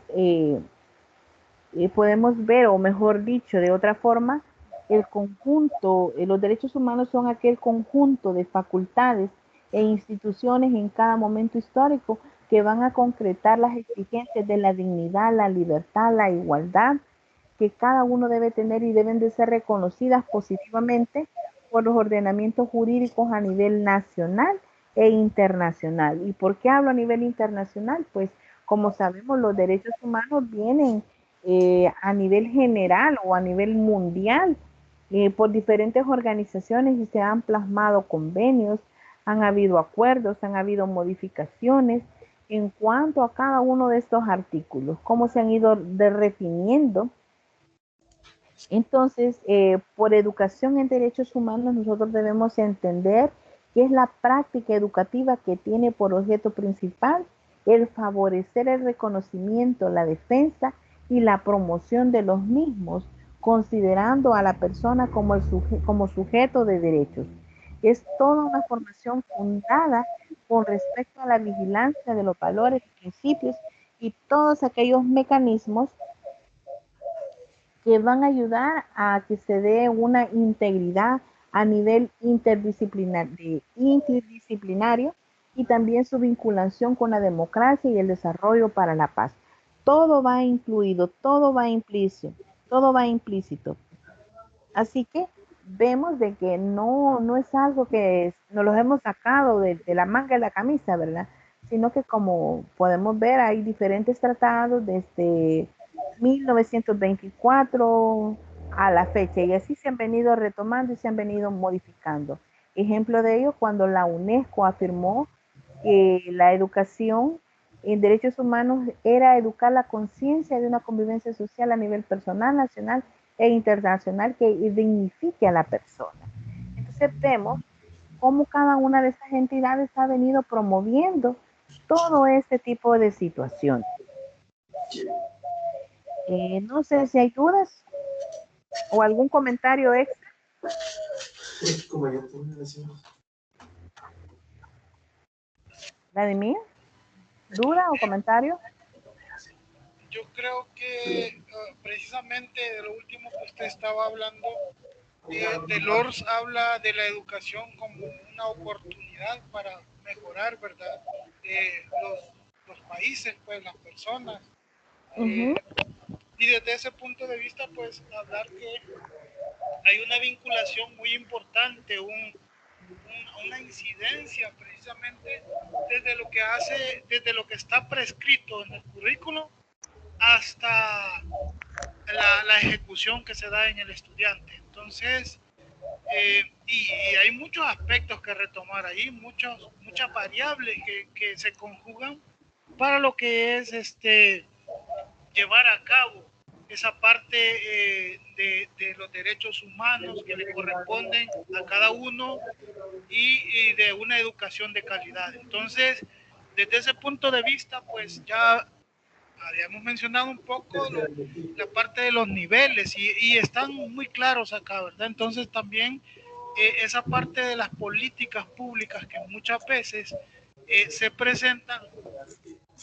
podemos ver, o mejor dicho, de otra forma, el conjunto, los derechos humanos son aquel conjunto de facultades e instituciones en cada momento histórico que van a concretar las exigencias de la dignidad, la libertad, la igualdad que cada uno debe tener y deben de ser reconocidas positivamente por los ordenamientos jurídicos a nivel nacional e internacional. ¿Y por qué hablo a nivel internacional? Pues como sabemos, los derechos humanos vienen a nivel general o a nivel mundial por diferentes organizaciones y se han plasmado convenios, han habido acuerdos, han habido modificaciones en cuanto a cada uno de estos artículos, cómo se han ido redefiniendo. Entonces, por educación en derechos humanos, nosotros debemos entender que es la práctica educativa que tiene por objeto principal el favorecer el reconocimiento, la defensa y la promoción de los mismos, considerando a la persona como sujeto de derechos. Es toda una formación fundada con respecto a la vigilancia de los valores, principios y todos aquellos mecanismos que van a ayudar a que se dé una integridad a nivel interdisciplinario y también su vinculación con la democracia y el desarrollo para la paz. Todo va incluido, todo va implícito, todo va implícito. Así que vemos de que no es algo que nos lo hemos sacado de la manga de la camisa, ¿verdad? Sino que como podemos ver hay diferentes tratados desde 1924 a la fecha y así se han venido retomando y se han venido modificando. Ejemplo de ello cuando la UNESCO afirmó que la educación en derechos humanos era educar la conciencia de una convivencia social a nivel personal, nacional e internacional que dignifique a la persona. Entonces vemos cómo cada una de esas entidades ha venido promoviendo todo este tipo de situaciones. No sé si hay dudas o algún comentario extra. Vladimir, ¿duda o comentario? Yo creo que precisamente de lo último que usted estaba hablando, Delors habla de la educación como una oportunidad para mejorar, ¿verdad? Los países, pues las personas. Y desde ese punto de vista, pues hablar que hay una vinculación muy importante, una incidencia precisamente desde lo que está prescrito en el currículo hasta la ejecución que se da en el estudiante. Entonces, y hay muchos aspectos que retomar ahí, muchas variables que se conjugan para lo que es llevar a cabo esa parte de los derechos humanos que le corresponden a cada uno y de una educación de calidad. Entonces, desde ese punto de vista, pues ya habíamos mencionado un poco la parte de los niveles y están muy claros acá, ¿verdad? Entonces también esa parte de las políticas públicas que muchas veces se presentan,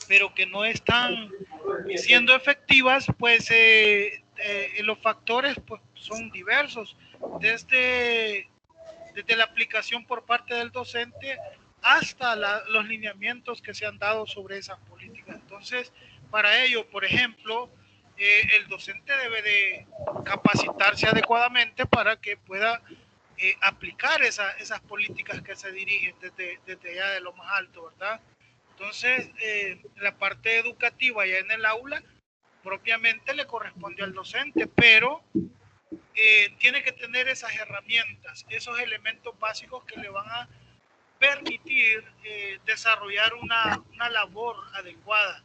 pero que no están siendo efectivas, pues los factores pues, son diversos, desde la aplicación por parte del docente hasta los lineamientos que se han dado sobre esas políticas. Entonces, para ello, por ejemplo, el docente debe de capacitarse adecuadamente para que pueda aplicar esas políticas que se dirigen desde allá de lo más alto, ¿verdad? Entonces, la parte educativa ya en el aula propiamente le corresponde al docente, pero tiene que tener esas herramientas, esos elementos básicos que le van a permitir desarrollar una labor adecuada.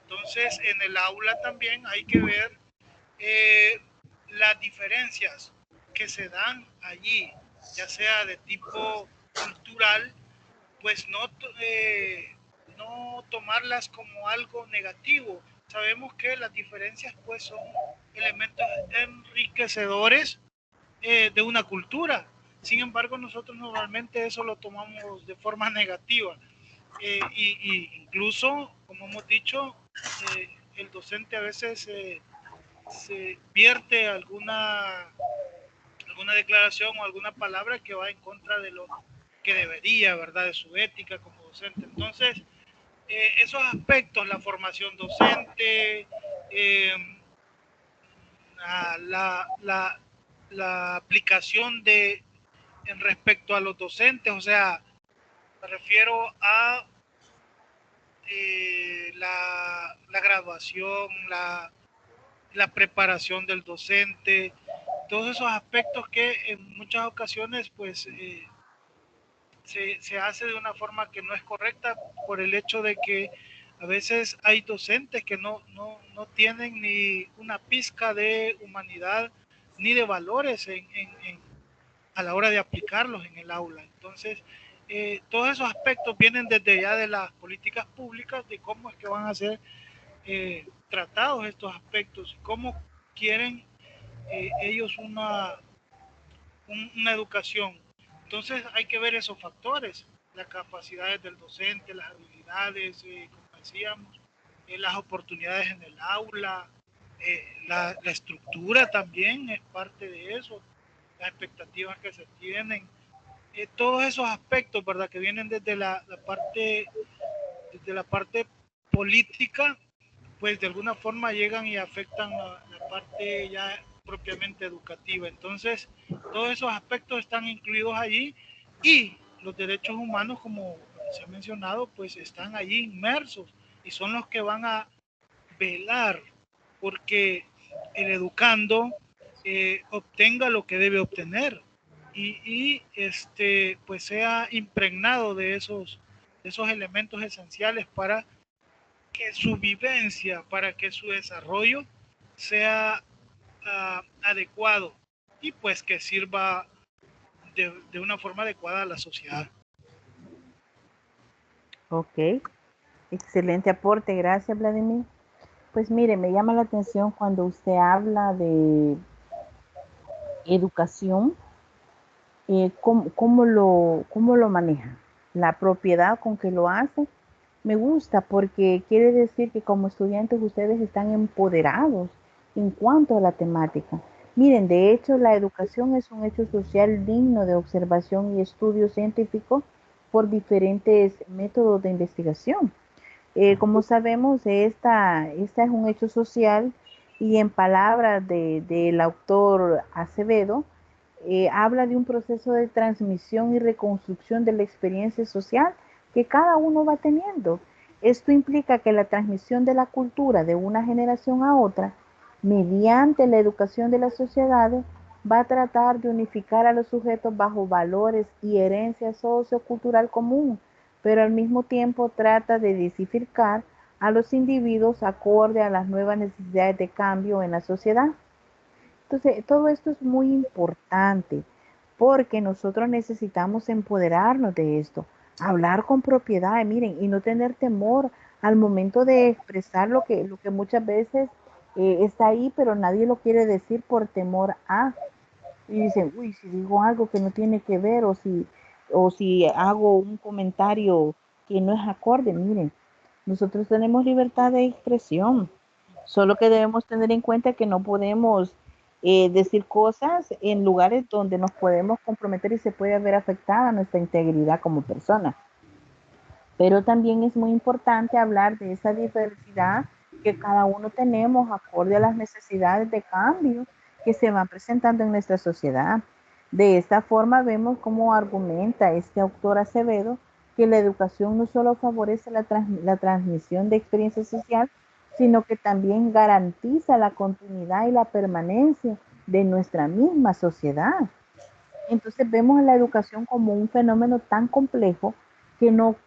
Entonces, en el aula también hay que ver las diferencias que se dan allí, ya sea de tipo cultural, pues no tomarlas como algo negativo. Sabemos que las diferencias pues son elementos enriquecedores de una cultura. Sin embargo, nosotros normalmente eso lo tomamos de forma negativa. Y incluso, como hemos dicho, el docente a veces se vierte alguna declaración o alguna palabra que va en contra de lo que debería, ¿verdad? De su ética como docente. Entonces, esos aspectos, la formación docente, la aplicación en respecto a los docentes, o sea, me refiero a la graduación, la preparación del docente, todos esos aspectos que en muchas ocasiones pues se hace de una forma que no es correcta por el hecho de que a veces hay docentes que no tienen ni una pizca de humanidad ni de valores a la hora de aplicarlos en el aula. Entonces, todos esos aspectos vienen desde ya de las políticas públicas, de cómo es que van a ser tratados estos aspectos y cómo quieren ellos una educación. Entonces hay que ver esos factores, las capacidades del docente, las habilidades, como decíamos, las oportunidades en el aula, la estructura también es parte de eso, las expectativas que se tienen, todos esos aspectos, ¿verdad? Que vienen desde la parte política, pues de alguna forma llegan y afectan la parte ya propiamente educativa. Entonces, todos esos aspectos están incluidos allí y los derechos humanos, como se ha mencionado, pues están allí inmersos y son los que van a velar porque el educando obtenga lo que debe obtener y pues sea impregnado de esos elementos esenciales para que su vivencia, para que su desarrollo sea adecuado y pues que sirva de una forma adecuada a la sociedad. Ok, excelente aporte, gracias Vladimir. Pues mire, me llama la atención cuando usted habla de educación, cómo lo maneja, la propiedad con que lo hace. Me gusta porque quiere decir que como estudiantes ustedes están empoderados en cuanto a la temática. Miren, de hecho, la educación es un hecho social digno de observación y estudio científico por diferentes métodos de investigación. Como sabemos, esta es un hecho social y en palabras del autor Acevedo, habla de un proceso de transmisión y reconstrucción de la experiencia social que cada uno va teniendo. Esto implica que la transmisión de la cultura de una generación a otra, mediante la educación de las sociedades, va a tratar de unificar a los sujetos bajo valores y herencia sociocultural común, pero al mismo tiempo trata de desificar a los individuos acorde a las nuevas necesidades de cambio en la sociedad. Entonces, todo esto es muy importante porque nosotros necesitamos empoderarnos de esto, hablar con propiedad, miren, y no tener temor al momento de expresar lo que muchas veces está ahí, pero nadie lo quiere decir por temor a. Y dicen, uy, si digo algo que no tiene que ver o si hago un comentario que no es acorde, miren, nosotros tenemos libertad de expresión, solo que debemos tener en cuenta que no podemos decir cosas en lugares donde nos podemos comprometer y se puede ver afectada nuestra integridad como persona. Pero también es muy importante hablar de esa diversidad que cada uno tenemos acorde a las necesidades de cambio que se van presentando en nuestra sociedad. De esta forma vemos cómo argumenta este autor Acevedo que la educación no solo favorece la transmisión de experiencia social, sino que también garantiza la continuidad y la permanencia de nuestra misma sociedad. Entonces vemos la educación como un fenómeno tan complejo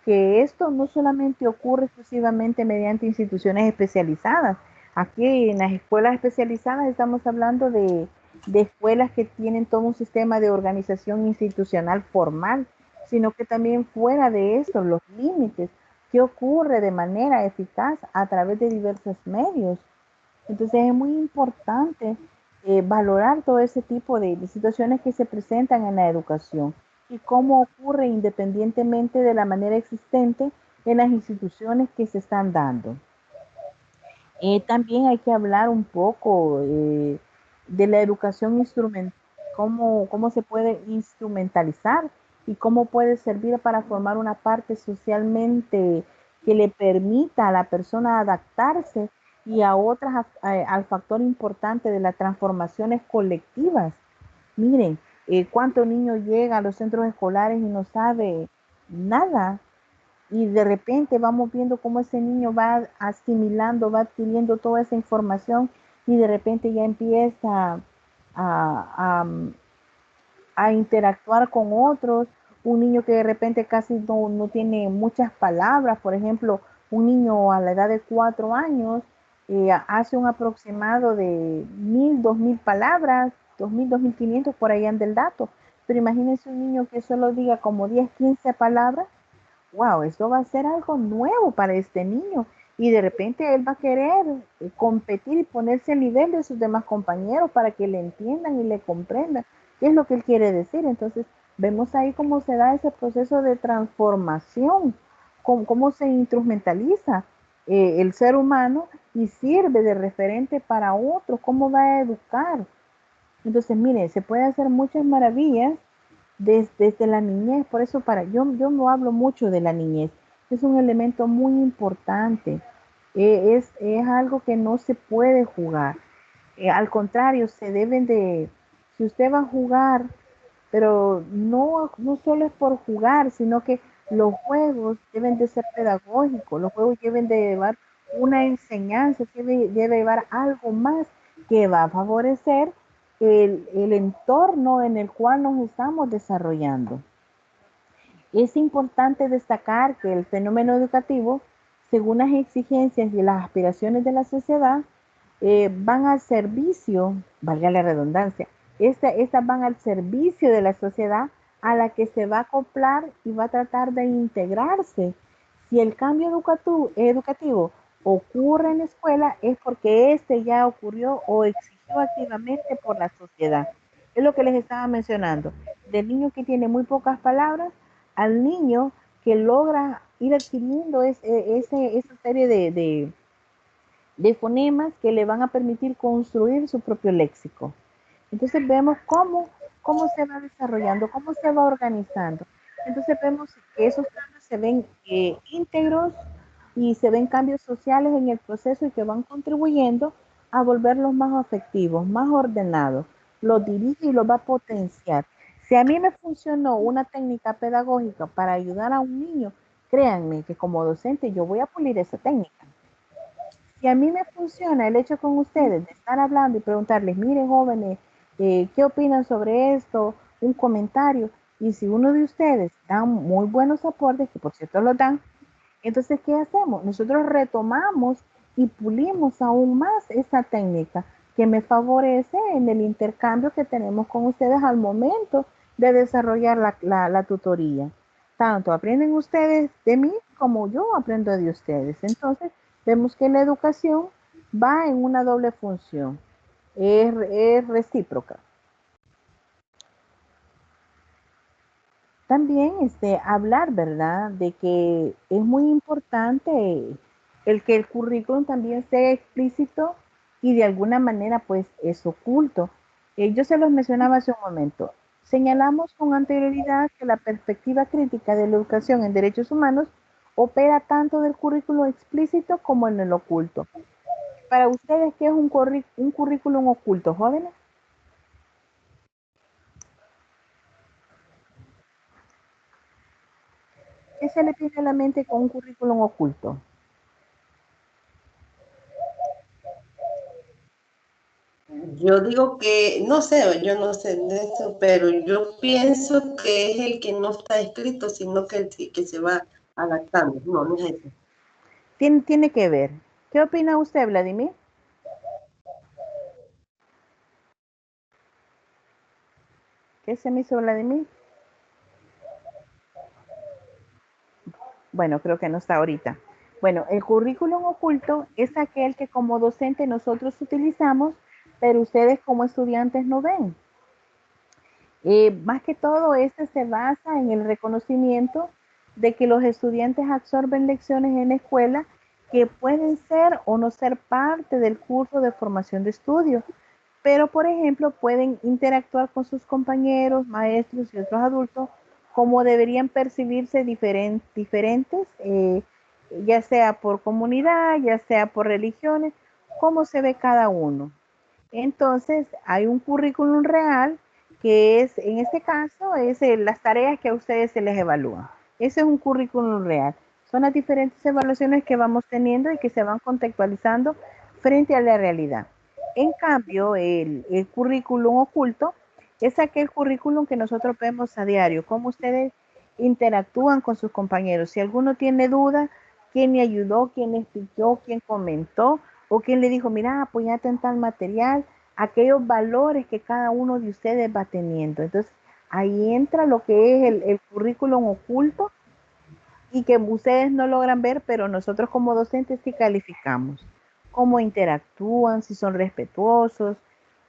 que esto no solamente ocurre exclusivamente mediante instituciones especializadas. Aquí en las escuelas especializadas estamos hablando de escuelas que tienen todo un sistema de organización institucional formal, sino que también fuera de eso, los límites, que ocurre de manera eficaz a través de diversos medios. Entonces es muy importante valorar todo ese tipo de situaciones que se presentan en la educación y cómo ocurre independientemente de la manera existente en las instituciones que se están dando. También hay que hablar un poco de la educación instrumental, cómo se puede instrumentalizar y cómo puede servir para formar una parte socialmente que le permita a la persona adaptarse y a otras al factor importante de las transformaciones colectivas. Miren, cuánto niño llega a los centros escolares y no sabe nada y de repente vamos viendo cómo ese niño va asimilando, va adquiriendo toda esa información y de repente ya empieza a, a, a interactuar con otros. Un niño que de repente casi no tiene muchas palabras, por ejemplo, un niño a la edad de 4 años hace un aproximado de 1000, 2000 palabras, 2000, 2500, por ahí anda el dato. Pero imagínense un niño que solo diga como 10, 15 palabras. Wow, esto va a ser algo nuevo para este niño y de repente él va a querer competir y ponerse al nivel de sus demás compañeros para que le entiendan y le comprendan qué es lo que él quiere decir. Entonces vemos ahí cómo se da ese proceso de transformación, cómo se instrumentaliza el ser humano y sirve de referente para otros, cómo va a educar. Entonces, mire, se puede hacer muchas maravillas desde la niñez, por eso yo no hablo mucho de la niñez, es un elemento muy importante, es algo que no se puede jugar, al contrario, si usted va a jugar, pero no solo es por jugar, sino que los juegos deben de ser pedagógicos, los juegos deben de llevar una enseñanza, debe llevar algo más que va a favorecer el entorno en el cual nos estamos desarrollando. Es importante destacar que el fenómeno educativo según las exigencias y las aspiraciones de la sociedad, van al servicio, valga la redundancia, estas van al servicio de la sociedad a la que se va a acoplar y va a tratar de integrarse. Si el cambio educativo ocurre en la escuela es porque este ya ocurrió o exigió activamente por la sociedad. Es lo que les estaba mencionando, del niño que tiene muy pocas palabras al niño que logra ir adquiriendo esa serie de fonemas que le van a permitir construir su propio léxico. Entonces vemos cómo se va desarrollando, cómo se va organizando. Entonces vemos que esos cambios se ven íntegros y se ven cambios sociales en el proceso y que van contribuyendo a volverlos más afectivos, más ordenados. Los dirige y los va a potenciar. Si a mí me funcionó una técnica pedagógica para ayudar a un niño, créanme que como docente yo voy a pulir esa técnica. Si a mí me funciona el hecho con ustedes de estar hablando y preguntarles, miren jóvenes, ¿qué opinan sobre esto? Un comentario. Y si uno de ustedes da muy buenos aportes, que por cierto lo dan, entonces, ¿qué hacemos? Nosotros retomamos y pulimos aún más esa técnica que me favorece en el intercambio que tenemos con ustedes al momento de desarrollar la tutoría. Tanto aprenden ustedes de mí como yo aprendo de ustedes. Entonces, vemos que la educación va en una doble función, es recíproca. También hablar, ¿verdad? De que es muy importante el que el currículum también sea explícito y de alguna manera pues es oculto. Yo se los mencionaba hace un momento. Señalamos con anterioridad que la perspectiva crítica de la educación en derechos humanos opera tanto del currículum explícito como en el oculto. Para ustedes, ¿qué es un currículum oculto, jóvenes? ¿Qué se le viene a la mente con un currículum oculto? Yo digo que, no sé, yo no sé de eso, pero yo pienso que es el que no está escrito, sino que el que se va adaptando. No, no es eso. Tiene que ver. ¿Qué opina usted, Vladimir? ¿Qué se me hizo Vladimir? Bueno, creo que no está ahorita. Bueno, el currículum oculto es aquel que como docente nosotros utilizamos, pero ustedes como estudiantes no ven. Más que todo, este se basa en el reconocimiento de que los estudiantes absorben lecciones en la escuela que pueden ser o no ser parte del curso de formación de estudio, pero por ejemplo pueden interactuar con sus compañeros, maestros y otros adultos como deberían percibirse diferentes, ya sea por comunidad, ya sea por religiones, cómo se ve cada uno. Entonces, hay un currículum real que es, en este caso, es las tareas que a ustedes se les evalúan. Ese es un currículum real. Son las diferentes evaluaciones que vamos teniendo y que se van contextualizando frente a la realidad. En cambio, el currículum oculto es aquel currículum que nosotros vemos a diario, cómo ustedes interactúan con sus compañeros. Si alguno tiene dudas, quién le ayudó, quién le explicó, quién comentó, o quién le dijo, mira, apoyate en tal material, aquellos valores que cada uno de ustedes va teniendo. Entonces, ahí entra lo que es el currículum oculto y que ustedes no logran ver, pero nosotros como docentes sí calificamos. Cómo interactúan, si son respetuosos,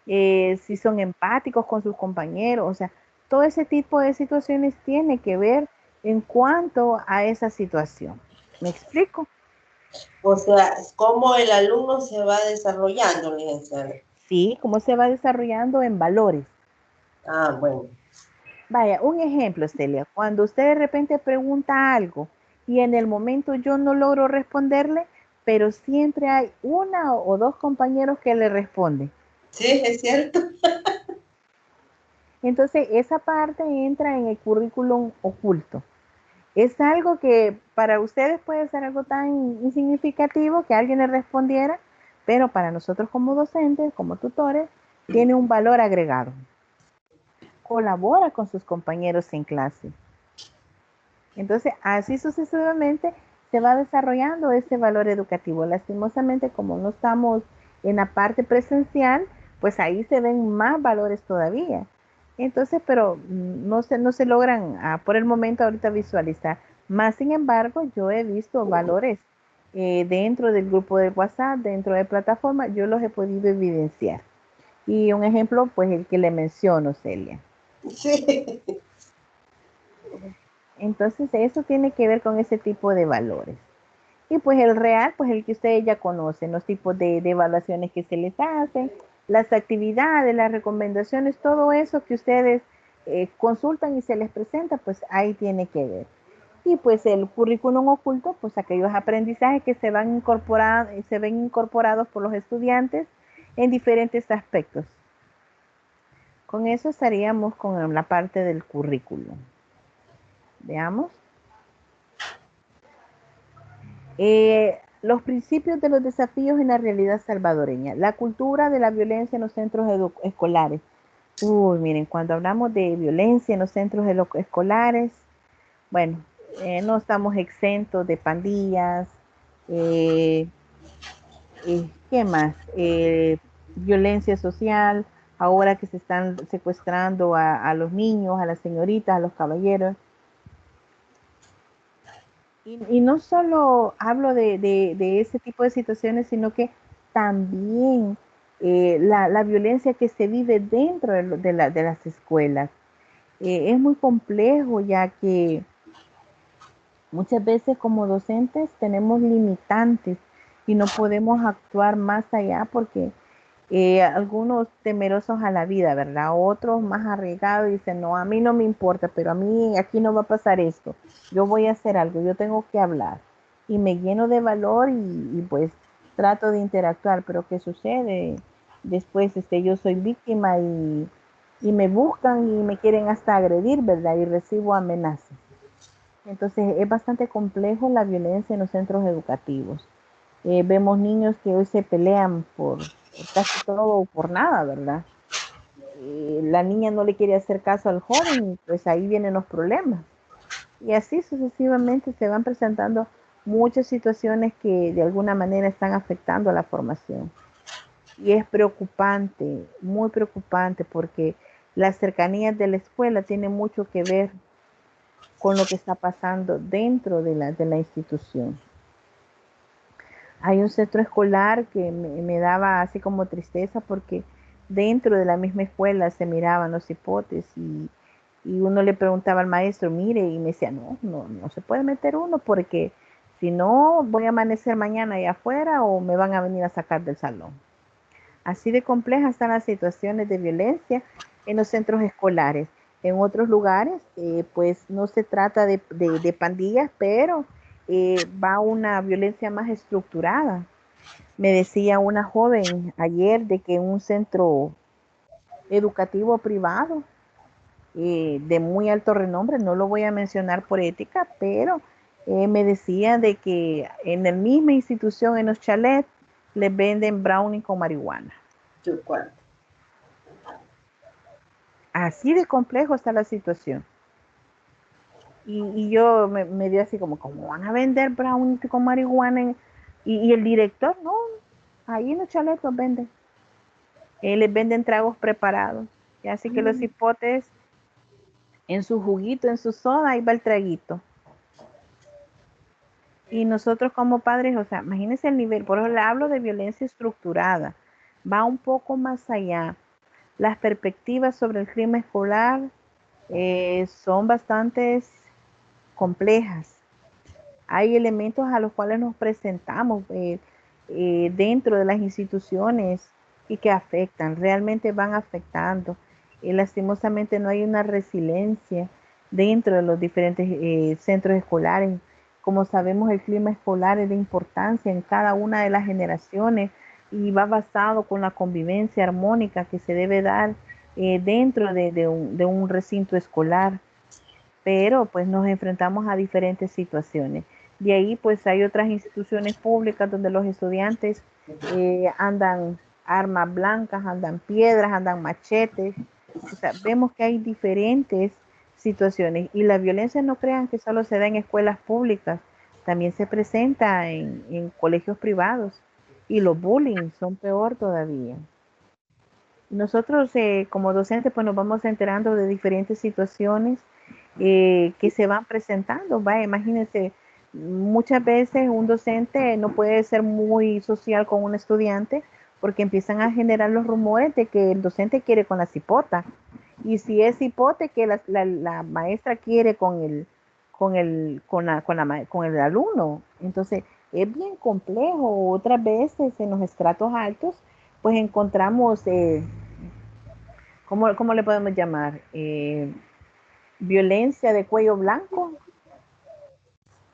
si son empáticos con sus compañeros, o sea, todo ese tipo de situaciones tiene que ver en cuanto a esa situación. ¿Me explico? O sea, cómo el alumno se va desarrollando, licenciada. Sí, cómo se va desarrollando en valores. Ah, bueno. Vaya, un ejemplo, Celia, cuando usted de repente pregunta algo y en el momento yo no logro responderle, pero siempre hay una o dos compañeros que le responden. Sí, es cierto. Entonces, esa parte entra en el currículum oculto. Es algo que para ustedes puede ser algo tan insignificativo que alguien le respondiera, pero para nosotros como docentes, como tutores, tiene un valor agregado. Colabora con sus compañeros en clase. Entonces, así sucesivamente se va desarrollando ese valor educativo. Lastimosamente, como no estamos en la parte presencial, pues ahí se ven más valores todavía. Entonces, pero no se logran por el momento ahorita visualizar. Más sin embargo, yo he visto valores dentro del grupo de WhatsApp, dentro de plataforma, yo los he podido evidenciar. Y un ejemplo, pues el que le menciono, Celia. Sí. Entonces, eso tiene que ver con ese tipo de valores. Y pues el real, pues el que ustedes ya conocen, los tipos de evaluaciones que se les hacen, las actividades, las recomendaciones, todo eso que ustedes consultan y se les presenta, pues ahí tiene que ver. Y pues el currículum oculto, pues aquellos aprendizajes que se ven incorporados por los estudiantes en diferentes aspectos. Con eso estaríamos con la parte del currículum. Veamos. Los principios de los desafíos en la realidad salvadoreña. La cultura de la violencia en los centros escolares. Uy, miren, cuando hablamos de violencia en los centros escolares, bueno, no estamos exentos de pandillas, eh, ¿qué más? Violencia social, ahora que se están secuestrando a los niños, a las señoritas, a los caballeros. Y no solo hablo de ese tipo de situaciones, sino que también la violencia que se vive dentro de las escuelas. Es muy complejo ya que muchas veces como docentes tenemos limitantes y no podemos actuar más allá porque algunos temerosos a la vida, ¿verdad? Otros más arriesgados dicen, no, a mí no me importa, pero a mí aquí no va a pasar esto. Yo voy a hacer algo, yo tengo que hablar. Y me lleno de valor y pues trato de interactuar, pero ¿qué sucede? Después yo soy víctima y me buscan y me quieren hasta agredir, ¿verdad? Y recibo amenazas. Entonces es bastante complejo la violencia en los centros educativos. Vemos niños que hoy se pelean por casi todo o por nada, ¿verdad? La niña no le quiere hacer caso al joven y pues ahí vienen los problemas. Y así sucesivamente se van presentando muchas situaciones que de alguna manera están afectando a la formación. Y es preocupante, muy preocupante, porque las cercanías de la escuela tienen mucho que ver con lo que está pasando dentro de la institución. Hay un centro escolar que me daba así como tristeza porque dentro de la misma escuela se miraban los hipotes y uno le preguntaba al maestro, mire, y me decía, no se puede meter uno porque si no voy a amanecer mañana allá afuera o me van a venir a sacar del salón. Así de complejas están las situaciones de violencia en los centros escolares. En otros lugares, pues no se trata de pandillas, pero va una violencia más estructurada. Me decía una joven ayer de que en un centro educativo privado de muy alto renombre, no lo voy a mencionar por ética, pero me decía de que en la misma institución, en los chalets, les venden brownie con marihuana. Así de complejo está la situación. Y yo me dio así como, ¿cómo van a vender brownie con marihuana? Y el director, no, ahí en los chalets los venden. Les venden tragos preparados. Y así que los hipotes en su juguito, en su soda, ahí va el traguito. Y nosotros como padres, o sea, imagínense el nivel, por eso le hablo de violencia estructurada, va un poco más allá. Las perspectivas sobre el crimen escolar son bastante complejas. Hay elementos a los cuales nos presentamos dentro de las instituciones y que afectan, realmente van afectando. Lastimosamente no hay una resiliencia dentro de los diferentes centros escolares. Como sabemos, el clima escolar es de importancia en cada una de las generaciones y va basado con la convivencia armónica que se debe dar dentro de un recinto escolar, pero pues nos enfrentamos a diferentes situaciones. De ahí pues hay otras instituciones públicas donde los estudiantes andan armas blancas, andan piedras, andan machetes. O sea, vemos que hay diferentes situaciones y la violencia no crean que solo se da en escuelas públicas, también se presenta en colegios privados y los bullying son peor todavía. Nosotros como docentes pues nos vamos enterando de diferentes situaciones que se van presentando. Vaya, imagínense, muchas veces un docente no puede ser muy social con un estudiante porque empiezan a generar los rumores de que el docente quiere con la cipota. Y si es cipote que la maestra quiere con el alumno. Entonces, es bien complejo. Otras veces en los estratos altos, pues encontramos, ¿cómo le podemos llamar? Violencia de cuello blanco,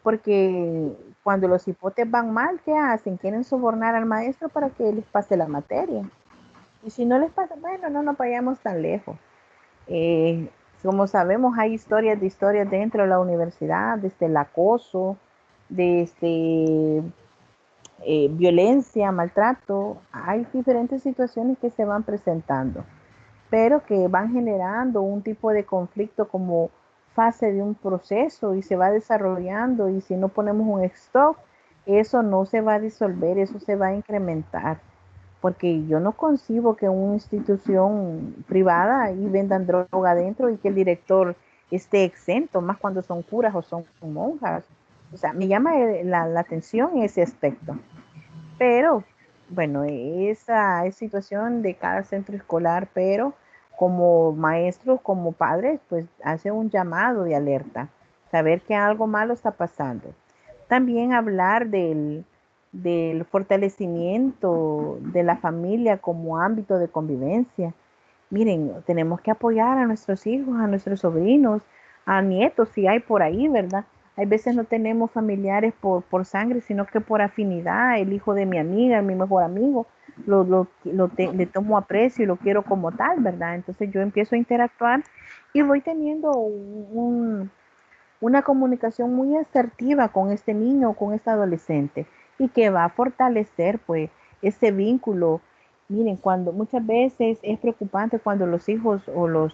porque cuando los hipotes van mal, ¿qué hacen? Quieren sobornar al maestro para que les pase la materia. Y si no les pasa, bueno, no nos vayamos tan lejos. Eh, Como sabemos, hay historias dentro de la universidad, desde el acoso, desde violencia, maltrato. Hay diferentes situaciones que se van presentando, pero que van generando un tipo de conflicto como fase de un proceso y se va desarrollando, y si no ponemos un stop, eso no se va a disolver, eso se va a incrementar, porque yo no concibo que una institución privada y vendan droga adentro y que el director esté exento, más cuando son curas o son monjas. O sea, me llama la atención ese aspecto. Pero, bueno, esa es situación de cada centro escolar, pero como maestros, como padres, pues hace un llamado de alerta, saber que algo malo está pasando. También hablar del fortalecimiento de la familia como ámbito de convivencia. Miren, tenemos que apoyar a nuestros hijos, a nuestros sobrinos, a nietos, si hay por ahí, ¿verdad? Hay veces no tenemos familiares por sangre, sino que por afinidad. El hijo de mi amiga, mi mejor amigo, le tomo aprecio y lo quiero como tal, ¿verdad? Entonces yo empiezo a interactuar y voy teniendo una comunicación muy asertiva con este niño o con este adolescente, y que va a fortalecer pues ese vínculo. Miren, cuando muchas veces es preocupante cuando los hijos o los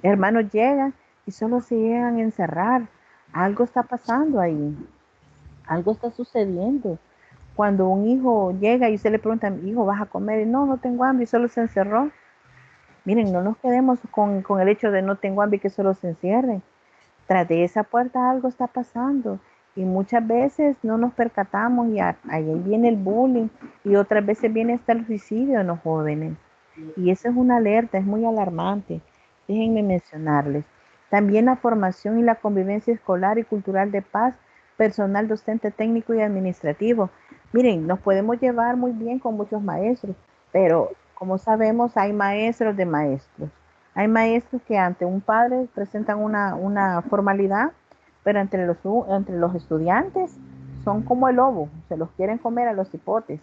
hermanos llegan y solo se llegan a encerrar. Algo está pasando ahí, algo está sucediendo. Cuando un hijo llega y se le pregunta, hijo, ¿vas a comer? Y no, no tengo hambre y solo se encerró. Miren, no nos quedemos con el hecho de no tengo hambre y que solo se encierren. Tras de esa puerta algo está pasando, y muchas veces no nos percatamos y ahí viene el bullying, y otras veces viene hasta el suicidio en los jóvenes. Y eso es una alerta, es muy alarmante. Déjenme mencionarles. También la formación y la convivencia escolar y cultural de paz, personal docente técnico y administrativo. Miren, nos podemos llevar muy bien con muchos maestros, pero como sabemos hay maestros de maestros. Hay maestros que ante un padre presentan una formalidad, pero entre los estudiantes son como el lobo, se los quieren comer a los hipotes.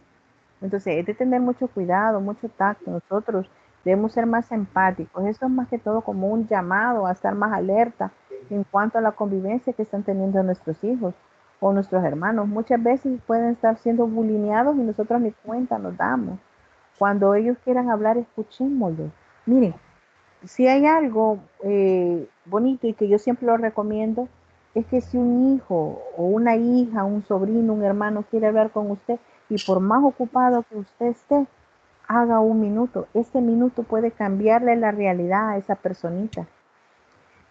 Entonces, es de tener mucho cuidado, mucho tacto. Nosotros debemos ser más empáticos. Esto es más que todo como un llamado a estar más alerta en cuanto a la convivencia que están teniendo nuestros hijos o nuestros hermanos. Muchas veces pueden estar siendo bulineados y nosotros ni cuenta nos damos. Cuando ellos quieran hablar, escuchémoslos. Miren, si hay algo bonito y que yo siempre lo recomiendo, es que si un hijo o una hija, un sobrino, un hermano quiere hablar con usted, y por más ocupado que usted esté, haga un minuto. Ese minuto puede cambiarle la realidad a esa personita.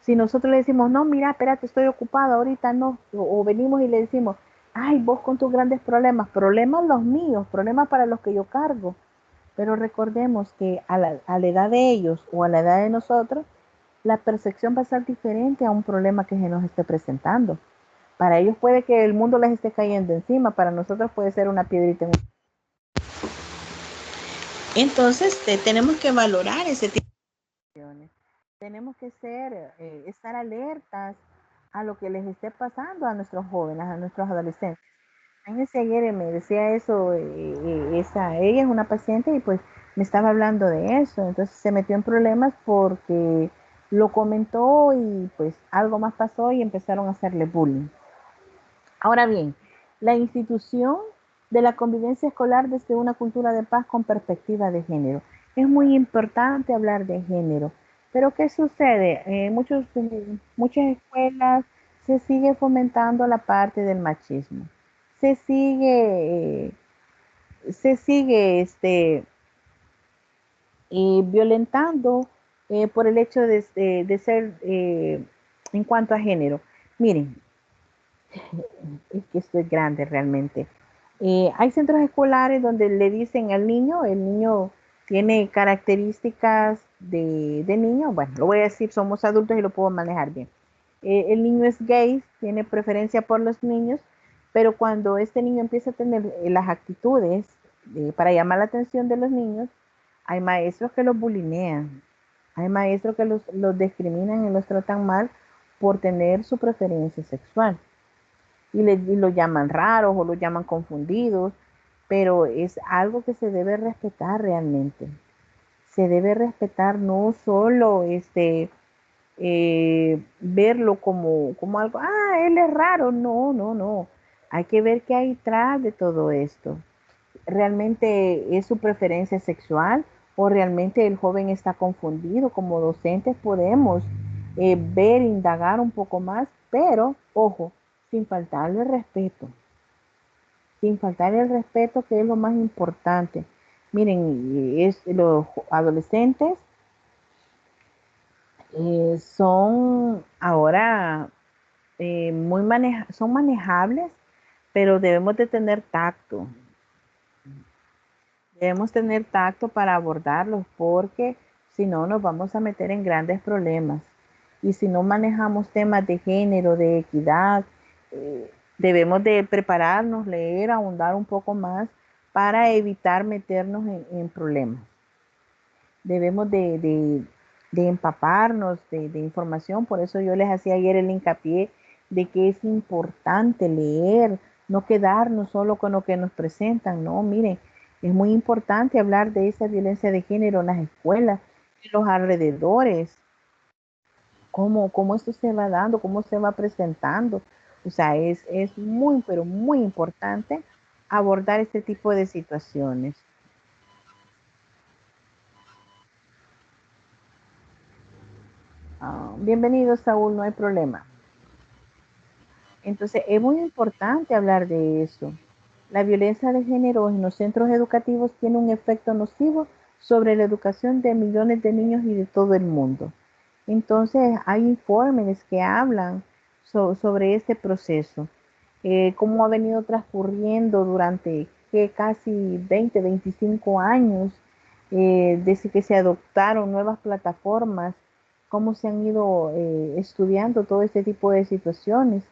Si nosotros le decimos, no, mira, espérate, estoy ocupado, ahorita no, o venimos y le decimos, ay, vos con tus grandes problemas los míos, problemas para los que yo cargo. Pero recordemos que a la edad de ellos o a la edad de nosotros, la percepción va a ser diferente a un problema que se nos esté presentando. Para ellos puede que el mundo les esté cayendo encima, para nosotros puede ser una piedrita en un... Entonces, tenemos que valorar ese tipo de situaciones. Tenemos que estar alertas a lo que les esté pasando a nuestros jóvenes, a nuestros adolescentes. Imagínense, ayer me decía eso, ella es una paciente y pues me estaba hablando de eso, entonces se metió en problemas porque lo comentó y pues algo más pasó y empezaron a hacerle bullying. Ahora bien, la institución de la convivencia escolar desde una cultura de paz con perspectiva de género. Es muy importante hablar de género, pero ¿qué sucede? Muchas escuelas se sigue fomentando la parte del machismo. Se sigue, violentando por el hecho de ser en cuanto a género. Miren, es que esto es grande realmente. Hay centros escolares donde le dicen al niño, el niño tiene características de niño, bueno, lo voy a decir, somos adultos y lo puedo manejar bien. El niño es gay, tiene preferencia por los niños, pero cuando este niño empieza a tener las actitudes para llamar la atención de los niños, hay maestros que los bulinean, hay maestros que los discriminan y los tratan mal por tener su preferencia sexual y lo llaman raros o lo llaman confundidos, pero es algo que se debe respetar realmente. Se debe respetar no solo verlo como algo, él es raro, no, no, no. Hay que ver qué hay detrás de todo esto. ¿Realmente es su preferencia sexual o realmente el joven está confundido? Como docentes podemos ver, indagar un poco más, pero ojo, sin faltarle respeto, sin faltar el respeto que es lo más importante. Miren, los adolescentes son ahora son manejables, pero debemos de tener tacto. Debemos tener tacto para abordarlos porque si no nos vamos a meter en grandes problemas. Y si no manejamos temas de género, de equidad, debemos de prepararnos, leer, ahondar un poco más para evitar meternos en problemas. Debemos de empaparnos de información, por eso yo les hacía ayer el hincapié de que es importante leer, no quedarnos solo con lo que nos presentan, no, miren, es muy importante hablar de esa violencia de género en las escuelas, en los alrededores, cómo esto se va dando, cómo se va presentando. O sea, es muy, pero muy importante abordar este tipo de situaciones. Bienvenido, Saúl, no hay problema. Entonces, es muy importante hablar de eso. La violencia de género en los centros educativos tiene un efecto nocivo sobre la educación de millones de niños y de todo el mundo. Entonces, hay informes que hablan sobre este proceso, cómo ha venido transcurriendo durante casi 20, 25 años, desde que se adoptaron nuevas plataformas, cómo se han ido estudiando todo este tipo de situaciones,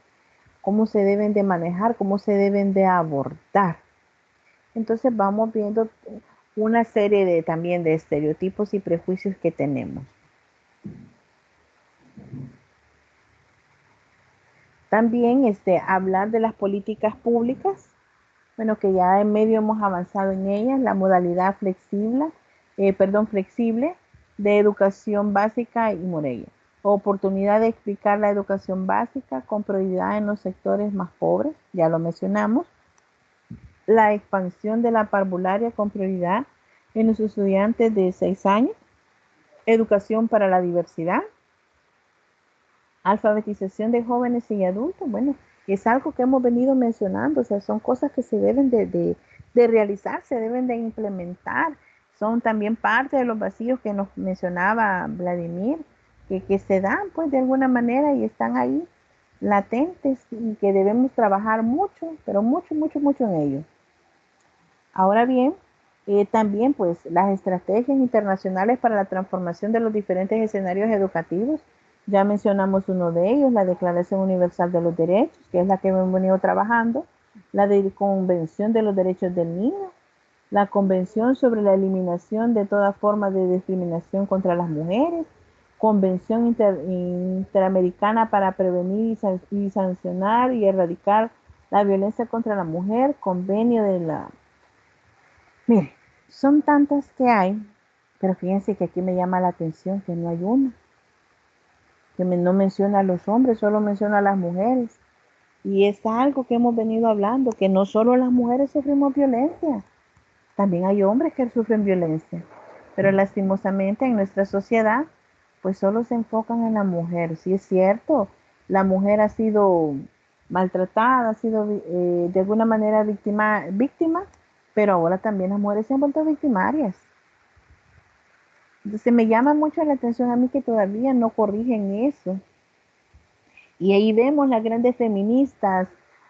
cómo se deben de manejar, cómo se deben de abordar. Entonces vamos viendo una serie también de estereotipos y prejuicios que tenemos. También hablar de las políticas públicas, bueno, que ya en medio hemos avanzado en ellas, la modalidad flexible de educación básica y Morella. Oportunidad de explicar la educación básica con prioridad en los sectores más pobres, ya lo mencionamos. La expansión de la parvularia con prioridad en los estudiantes de 6 años. Educación para la diversidad. Alfabetización de jóvenes y adultos, bueno, es algo que hemos venido mencionando, o sea, son cosas que se deben de realizar, se deben de implementar, son también parte de los vacíos que nos mencionaba Vladimir, que se dan pues de alguna manera y están ahí latentes y que debemos trabajar mucho, pero mucho, mucho, mucho en ello. Ahora bien, también pues las estrategias internacionales para la transformación de los diferentes escenarios educativos. Ya mencionamos uno de ellos, la Declaración Universal de los Derechos, que es la que hemos venido trabajando, la Convención de los Derechos del Niño, la Convención sobre la Eliminación de toda forma de discriminación contra las mujeres, Convención Interamericana para prevenir y sancionar y erradicar la violencia contra la mujer, Convenio de la... Mire, son tantas que hay, pero fíjense que aquí me llama la atención que no hay una que no menciona a los hombres, solo menciona a las mujeres. Y es algo que hemos venido hablando, que no solo las mujeres sufrimos violencia, también hay hombres que sufren violencia. Pero lastimosamente en nuestra sociedad, pues solo se enfocan en la mujer. Sí es cierto, la mujer ha sido maltratada, ha sido de alguna manera víctima, pero ahora también las mujeres se han vuelto victimarias. Entonces me llama mucho la atención a mí que todavía no corrigen eso. Y ahí vemos las grandes feministas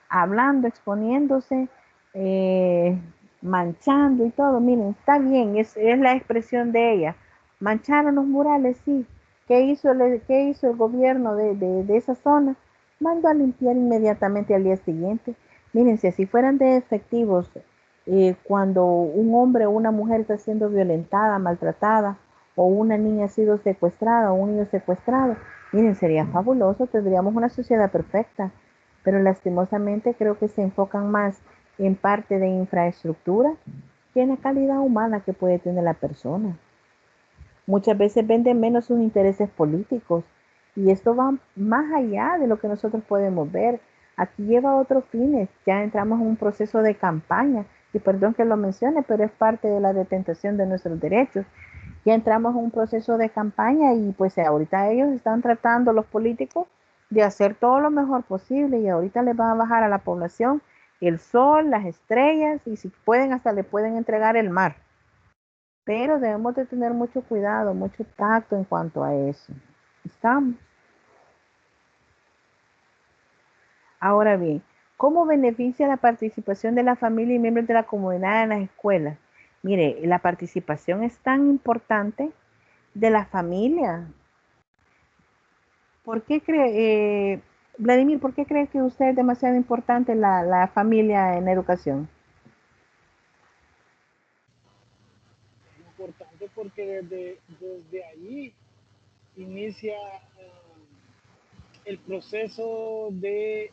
hablando, exponiéndose, eh, manchando y todo. Miren, está bien, es la expresión de ella. Mancharon los murales, sí. Qué hizo el gobierno de esa zona? Mandó a limpiar inmediatamente al día siguiente. Miren, si así fueran de efectivos, cuando un hombre o una mujer está siendo violentada, maltratada, o una niña ha sido secuestrada, o un niño secuestrado, miren, sería fabuloso, tendríamos una sociedad perfecta, pero lastimosamente creo que se enfocan más en parte de infraestructura que en la calidad humana que puede tener la persona. Muchas veces venden menos sus intereses políticos y esto va más allá de lo que nosotros podemos ver. Aquí lleva otros fines, ya entramos en un proceso de campaña y perdón que lo mencione, pero es parte de la detentación de nuestros derechos. Ya entramos en un proceso de campaña y pues ahorita ellos están tratando, los políticos, de hacer todo lo mejor posible y ahorita les van a bajar a la población el sol, las estrellas y si pueden hasta le pueden entregar el mar. Pero debemos de tener mucho cuidado, mucho tacto en cuanto a eso. ¿Estamos? Ahora bien, ¿cómo beneficia la participación de la familia y miembros de la comunidad en las escuelas? Mire, la participación es tan importante de la familia. ¿Por qué Vladimir, por qué cree que usted es demasiado importante la familia en la educación? Es importante porque desde ahí inicia el proceso de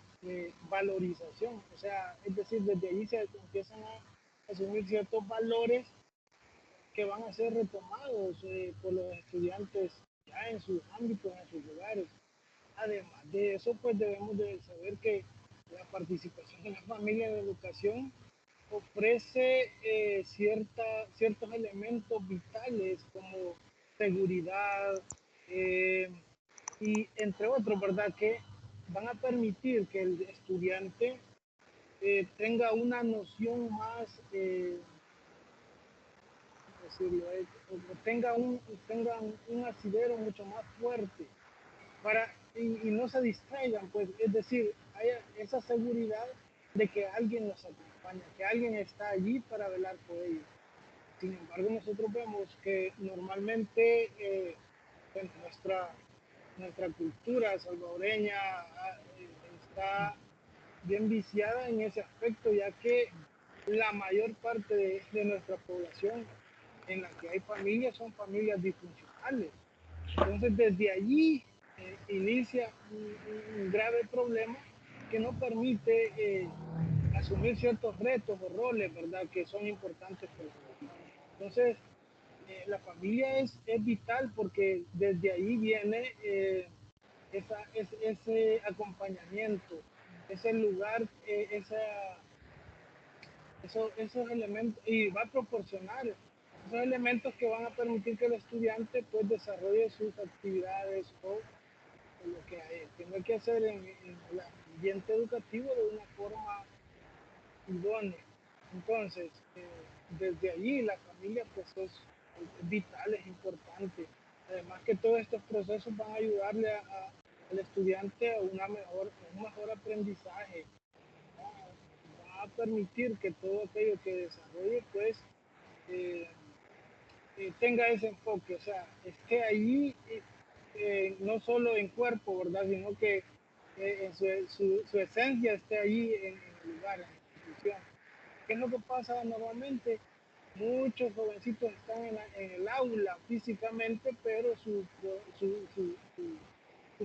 valorización. O sea, es decir, desde ahí se empiezan a asumir ciertos valores que van a ser retomados por los estudiantes ya en sus ámbitos, en sus lugares. Además de eso, pues debemos de saber que la participación de la familia en la educación ofrece ciertos elementos vitales como seguridad y entre otros, ¿verdad? Que van a permitir que el estudiante tenga una noción más, decirlo, tenga un asidero mucho más fuerte y no se distraigan, pues, es decir, haya esa seguridad de que alguien los acompaña, que alguien está allí para velar por ellos. Sin embargo, nosotros vemos que normalmente bueno, nuestra cultura salvadoreña está bien viciada en ese aspecto, ya que la mayor parte de nuestra población en la que hay familias son familias disfuncionales. Entonces, desde allí inicia un grave problema que no permite asumir ciertos retos o roles, ¿verdad?, que son importantes para la familia. Entonces, la familia es vital porque desde ahí viene ese acompañamiento, ese lugar, esos elementos, y va a proporcionar esos elementos que van a permitir que el estudiante pues desarrolle sus actividades o lo que tenga que hacer en el ambiente educativo de una forma idónea. Entonces, desde allí la familia pues es vital, es importante. Además que todos estos procesos van a ayudarle al estudiante a un mejor aprendizaje, va a permitir que todo aquello que desarrolle pues eh, tenga ese enfoque, o sea, esté allí no solo en cuerpo, ¿verdad? Sino que en su esencia esté allí en el lugar, en la institución. ¿Qué es lo que pasa normalmente? Muchos jovencitos están en el aula físicamente, pero su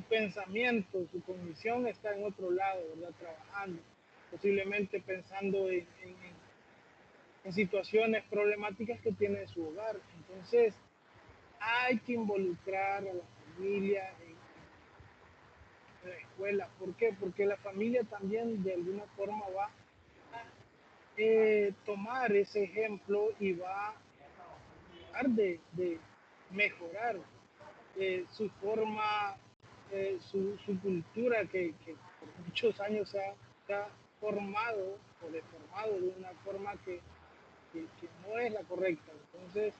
pensamiento, su cognición está en otro lado, ¿verdad? Trabajando, posiblemente pensando en situaciones problemáticas que tiene su hogar. Entonces, hay que involucrar a la familia en la escuela. ¿Por qué? Porque la familia también de alguna forma va a tomar ese ejemplo y va a tratar de mejorar su forma su cultura que por muchos años se ha formado o deformado de una forma que no es la correcta. Entonces,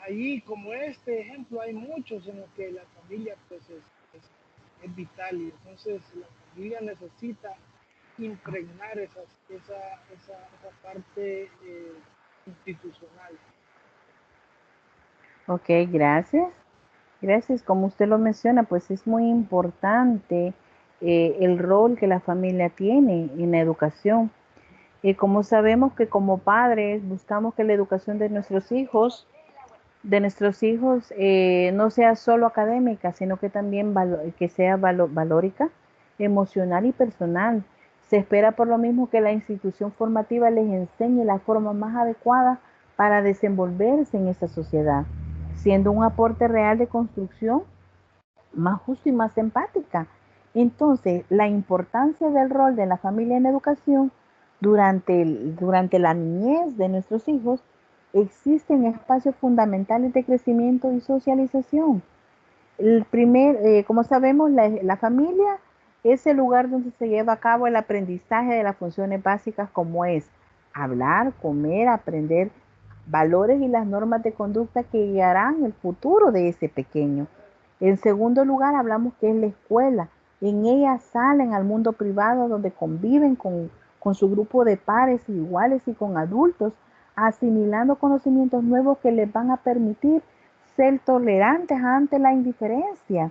ahí como este ejemplo hay muchos en los que la familia pues es vital y entonces la familia necesita impregnar esa parte institucional. Ok, gracias. Gracias. Como usted lo menciona, pues es muy importante el rol que la familia tiene en la educación. Como sabemos que como padres buscamos que la educación de nuestros hijos no sea solo académica, sino que también que sea valórica, emocional y personal. Se espera por lo mismo que la institución formativa les enseñe la forma más adecuada para desenvolverse en esta sociedad, siendo un aporte real de construcción más justo y más empática. Entonces, la importancia del rol de la familia en educación durante la niñez de nuestros hijos, existen espacios fundamentales de crecimiento y socialización. Como sabemos, la familia es el lugar donde se lleva a cabo el aprendizaje de las funciones básicas como es hablar, comer, aprender valores y las normas de conducta que guiarán el futuro de ese pequeño. En segundo lugar, hablamos que es la escuela. En ella salen al mundo privado donde conviven con su grupo de pares iguales y con adultos, asimilando conocimientos nuevos que les van a permitir ser tolerantes ante la indiferencia.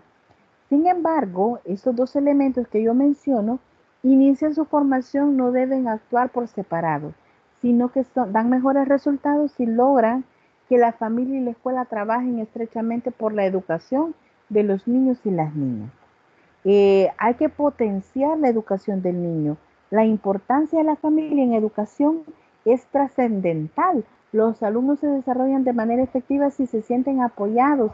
Sin embargo, estos dos elementos que yo menciono inician su formación, no deben actuar por separado, sino que dan mejores resultados si logran que la familia y la escuela trabajen estrechamente por la educación de los niños y las niñas. Hay que potenciar la educación del niño. La importancia de la familia en educación es trascendental. Los alumnos se desarrollan de manera efectiva si se sienten apoyados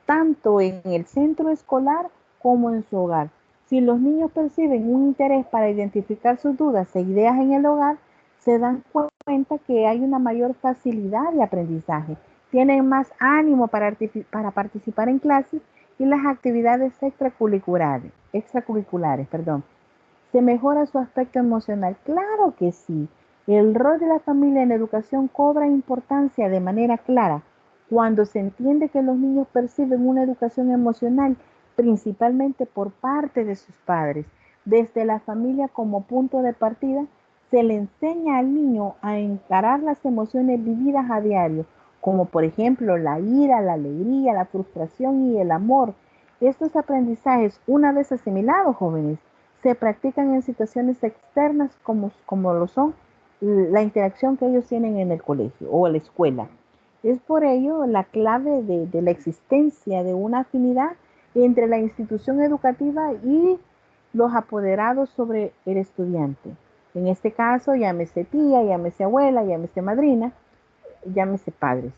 tanto en el centro escolar como en su hogar. Si los niños perciben un interés para identificar sus dudas e ideas en el hogar, se dan cuenta que hay una mayor facilidad de aprendizaje, tienen más ánimo para participar en clases y las actividades extracurriculares, perdón. ¿Se mejora su aspecto emocional? Claro que sí. El rol de la familia en la educación cobra importancia de manera clara cuando se entiende que los niños perciben una educación emocional principalmente por parte de sus padres. Desde la familia como punto de partida, se le enseña al niño a encarar las emociones vividas a diario, como por ejemplo la ira, la alegría, la frustración y el amor. Estos aprendizajes, una vez asimilados, jóvenes, se practican en situaciones externas como lo son la interacción que ellos tienen en el colegio o en la escuela. Es por ello la clave de la existencia de una afinidad entre la institución educativa y los apoderados sobre el estudiante. En este caso, llámese tía, llámese abuela, llámese madrina, llámese padres.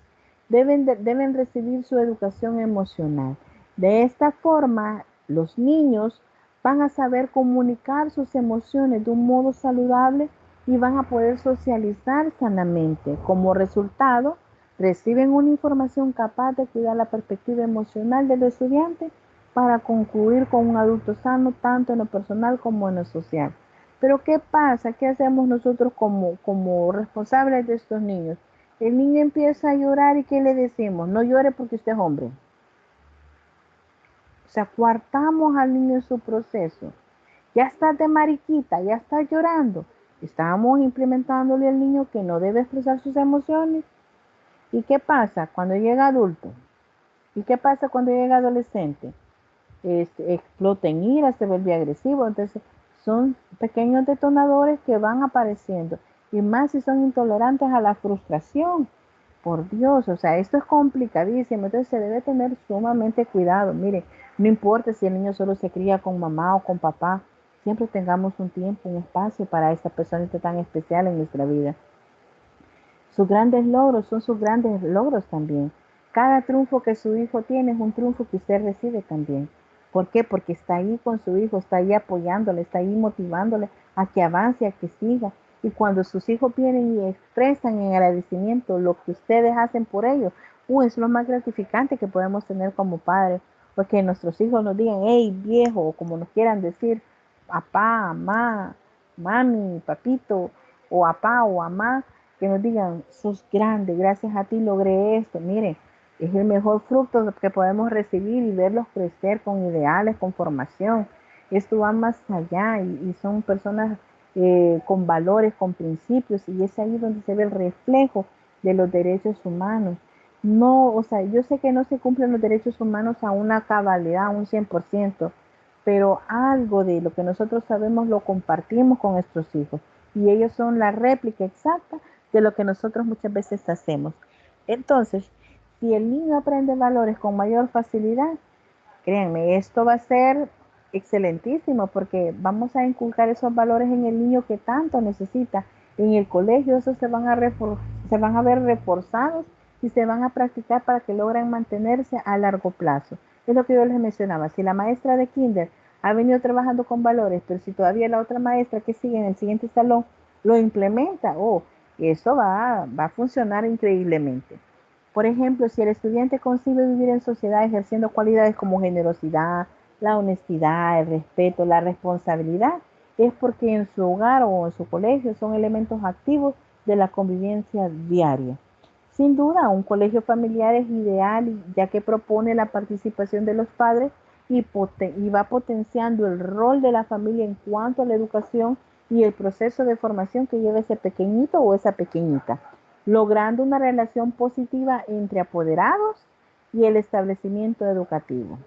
Deben recibir su educación emocional. De esta forma, los niños van a saber comunicar sus emociones de un modo saludable y van a poder socializar sanamente. Como resultado, reciben una información capaz de cuidar la perspectiva emocional del estudiante para concluir con un adulto sano tanto en lo personal como en lo social. Pero ¿qué pasa? ¿Qué hacemos nosotros como responsables de estos niños? El niño empieza a llorar y ¿qué le decimos? No llore porque usted es hombre. O sea, coartamos al niño en su proceso. Ya estás de mariquita, ya estás llorando. Estamos implementándole al niño que no debe expresar sus emociones. ¿Y qué pasa cuando llega adulto? ¿Y qué pasa cuando llega adolescente? Explota en ira, se vuelve agresivo. Entonces, son pequeños detonadores que van apareciendo. Y más si son intolerantes a la frustración. Por Dios, o sea, esto es complicadísimo. Entonces, se debe tener sumamente cuidado. Mire, no importa si el niño solo se cría con mamá o con papá. Siempre tengamos un tiempo, un espacio para esta persona tan especial en nuestra vida. Sus grandes logros son sus grandes logros también. Cada triunfo que su hijo tiene es un triunfo que usted recibe también. ¿Por qué? Porque está ahí con su hijo, está ahí apoyándole, está ahí motivándole a que avance, a que siga. Y cuando sus hijos vienen y expresan en agradecimiento lo que ustedes hacen por ellos, es lo más gratificante que podemos tener como padres. porque nuestros hijos nos digan, hey viejo, o como nos quieran decir, papá, mamá, mami, papito, o papá o mamá, que nos digan, sos grande, gracias a ti logré esto. Miren, es el mejor fruto que podemos recibir y verlos crecer con ideales, con formación. Esto va más allá y son personas con valores, con principios, y es ahí donde se ve el reflejo de los derechos humanos. No, o sea, yo sé que no se cumplen los derechos humanos a una cabalidad, a un 100%, pero algo de lo que nosotros sabemos lo compartimos con nuestros hijos y ellos son la réplica exacta de lo que nosotros muchas veces hacemos. Entonces, si el niño aprende valores con mayor facilidad, créanme, esto va a ser excelentísimo porque vamos a inculcar esos valores en el niño que tanto necesita. En el colegio esos se van a ver reforzados y se van a practicar para que logren mantenerse a largo plazo. Es lo que yo les mencionaba. Si la maestra de kinder ha venido trabajando con valores, pero si todavía la otra maestra que sigue en el siguiente salón lo implementa, eso va a funcionar increíblemente. Por ejemplo, si el estudiante concibe vivir en sociedad ejerciendo cualidades como generosidad, la honestidad, el respeto, la responsabilidad, es porque en su hogar o en su colegio son elementos activos de la convivencia diaria. Sin duda, un colegio familiar es ideal ya que propone la participación de los padres y va potenciando el rol de la familia en cuanto a la educación y el proceso de formación que lleva ese pequeñito o esa pequeñita, logrando una relación positiva entre apoderados y el establecimiento educativo.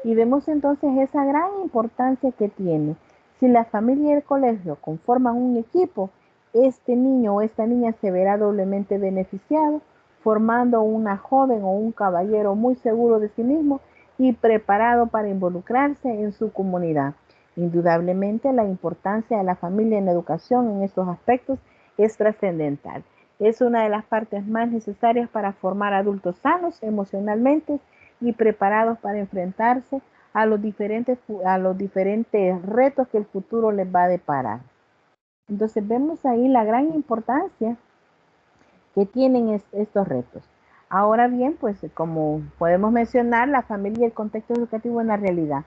Y vemos entonces esa gran importancia que tiene. Si la familia y el colegio conforman un equipo, este niño o esta niña se verá doblemente beneficiado, formando una joven o un caballero muy seguro de sí mismo y preparado para involucrarse en su comunidad. Indudablemente la importancia de la familia en la educación en estos aspectos es trascendental. Es una de las partes más necesarias para formar adultos sanos emocionalmente y preparados para enfrentarse a los diferentes retos que el futuro les va a deparar. Entonces vemos ahí la gran importancia que tienen estos retos. Ahora bien, pues como podemos mencionar, la familia y el contexto educativo en la realidad,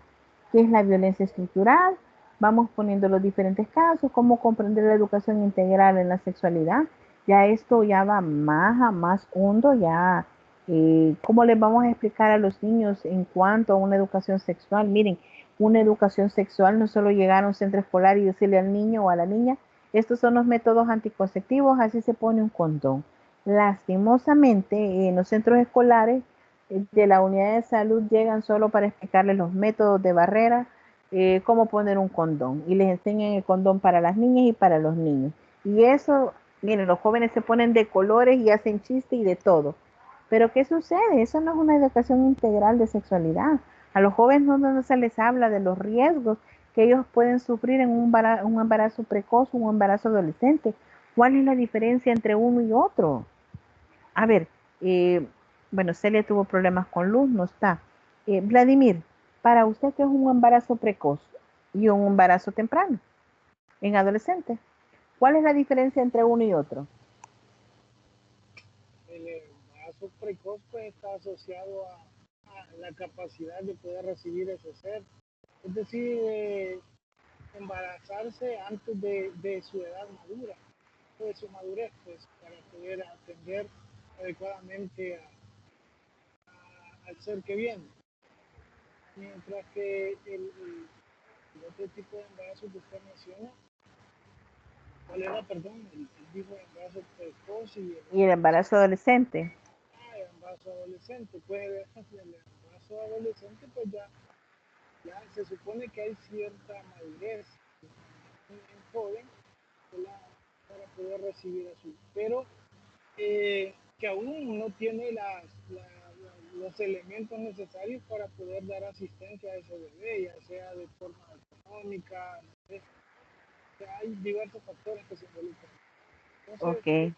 que es la violencia estructural, vamos poniendo los diferentes casos, cómo comprender la educación integral en la sexualidad, ya esto ya va más hondo, ya cómo les vamos a explicar a los niños en cuanto a una educación sexual. Miren, una educación sexual no solo llegar a un centro escolar y decirle al niño o a la niña, estos son los métodos anticonceptivos, así se pone un condón. Lastimosamente, en los centros escolares de la unidad de salud llegan solo para explicarles los métodos de barrera, cómo poner un condón, y les enseñan el condón para las niñas y para los niños. Y eso, miren, los jóvenes se ponen de colores y hacen chistes y de todo. Pero ¿qué sucede? Eso no es una educación integral de sexualidad. A los jóvenes no se les habla de los riesgos que ellos pueden sufrir en un embarazo precoz o un embarazo adolescente. ¿Cuál es la diferencia entre uno y otro? A ver, bueno, Celia tuvo problemas con luz, no está. Vladimir, para usted, ¿qué es un embarazo precoz y un embarazo temprano en adolescente? ¿Cuál es la diferencia entre uno y otro? El embarazo precoz pues está asociado a la capacidad de poder recibir ese ser, es decir, embarazarse antes de su edad madura, de su madurez, pues para poder atender adecuadamente al ser que viene. Mientras que el otro tipo de embarazo que usted menciona, ¿cuál era, perdón? El tipo de embarazo precoz y Y el embarazo adolescente. el embarazo adolescente. Pues el embarazo adolescente, pues ya se supone que hay cierta madurez en joven para poder recibir eso, pero que aún no tiene los elementos necesarios para poder dar asistencia a ese bebé, ya sea de forma económica, no sé, hay diversos factores que se involucran. Entonces,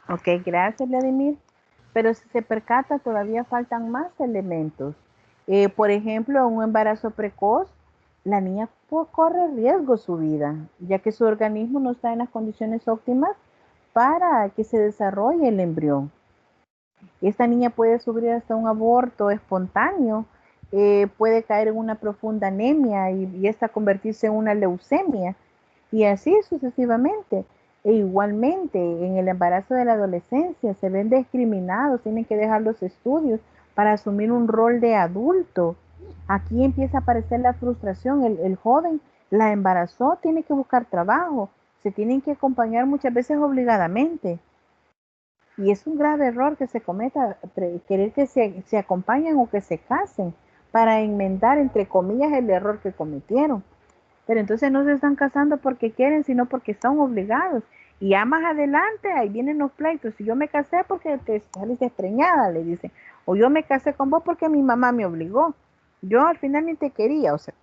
Ok, ok, gracias Vladimir. Pero si se percata, todavía faltan más elementos. Por ejemplo, en un embarazo precoz, la niña corre riesgo su vida, ya que su organismo no está en las condiciones óptimas para que se desarrolle el embrión. Esta niña puede sufrir hasta un aborto espontáneo, puede caer en una profunda anemia y esta convertirse en una leucemia y así sucesivamente. E igualmente en el embarazo de la adolescencia se ven discriminados, tienen que dejar los estudios para asumir un rol de adulto. Aquí empieza a aparecer la frustración, el joven la embarazó, tiene que buscar trabajo, se tienen que acompañar muchas veces obligadamente. Y es un grave error que se cometa, querer que se acompañen o que se casen para enmendar, entre comillas, el error que cometieron. Pero entonces no se están casando porque quieren, sino porque son obligados. Y ya más adelante, ahí vienen los pleitos. Si yo me casé porque te saliste estreñada, le dicen. O yo me casé con vos porque mi mamá me obligó. Yo al final ni te quería. O sea,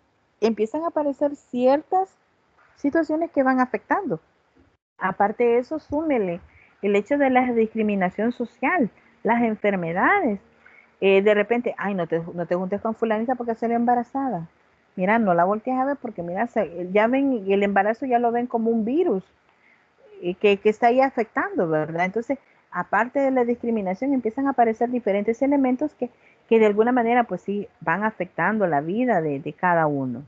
empiezan a aparecer ciertas situaciones que van afectando. Aparte de eso, súmele el hecho de la discriminación social, las enfermedades. De repente, ay, no te juntes con fulanita porque salió embarazada. Mira, no la voltees a ver porque, mira, ya ven, el embarazo ya lo ven como un virus que está ahí afectando, ¿verdad? Entonces, aparte de la discriminación, empiezan a aparecer diferentes elementos que de alguna manera, pues sí, van afectando la vida de cada uno.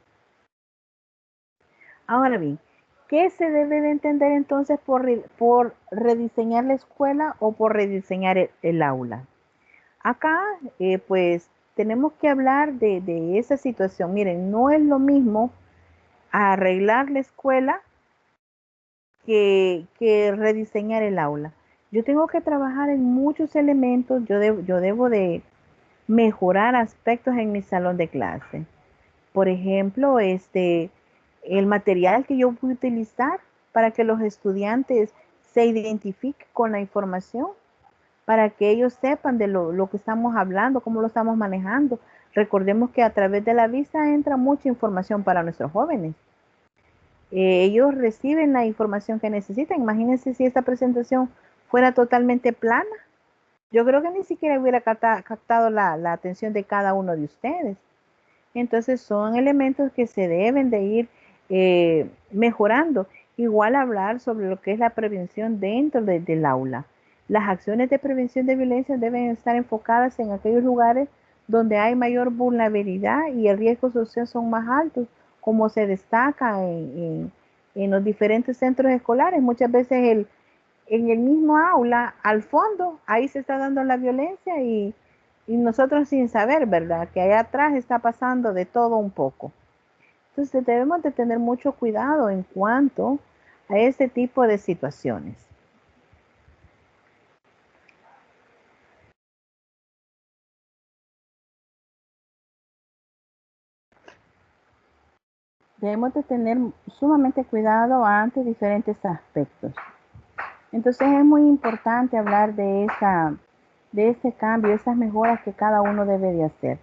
Ahora bien, ¿qué se debe de entender entonces por rediseñar la escuela o por rediseñar el aula? Acá, pues, tenemos que hablar de esa situación. Miren, no es lo mismo arreglar la escuela que rediseñar el aula. Yo tengo que trabajar en muchos elementos, yo debo de mejorar aspectos en mi salón de clase. Por ejemplo, el material que yo voy a utilizar para que los estudiantes se identifiquen con la información, para que ellos sepan de lo que estamos hablando, cómo lo estamos manejando. Recordemos que a través de la vista entra mucha información para nuestros jóvenes. Ellos reciben la información que necesitan. Imagínense si esta presentación fuera totalmente plana. Yo creo que ni siquiera hubiera captado la atención de cada uno de ustedes. Entonces son elementos que se deben de ir mejorando. Igual hablar sobre lo que es la prevención dentro del aula. Las acciones de prevención de violencia deben estar enfocadas en aquellos lugares donde hay mayor vulnerabilidad y el riesgo social son más altos, como se destaca en los diferentes centros escolares. Muchas veces en el mismo aula, al fondo, ahí se está dando la violencia y nosotros sin saber, ¿verdad? Que allá atrás está pasando de todo un poco. Entonces debemos de tener mucho cuidado en cuanto a este tipo de situaciones. Debemos de tener sumamente cuidado ante diferentes aspectos. Entonces es muy importante hablar de ese cambio, esas mejoras que cada uno debe de hacer.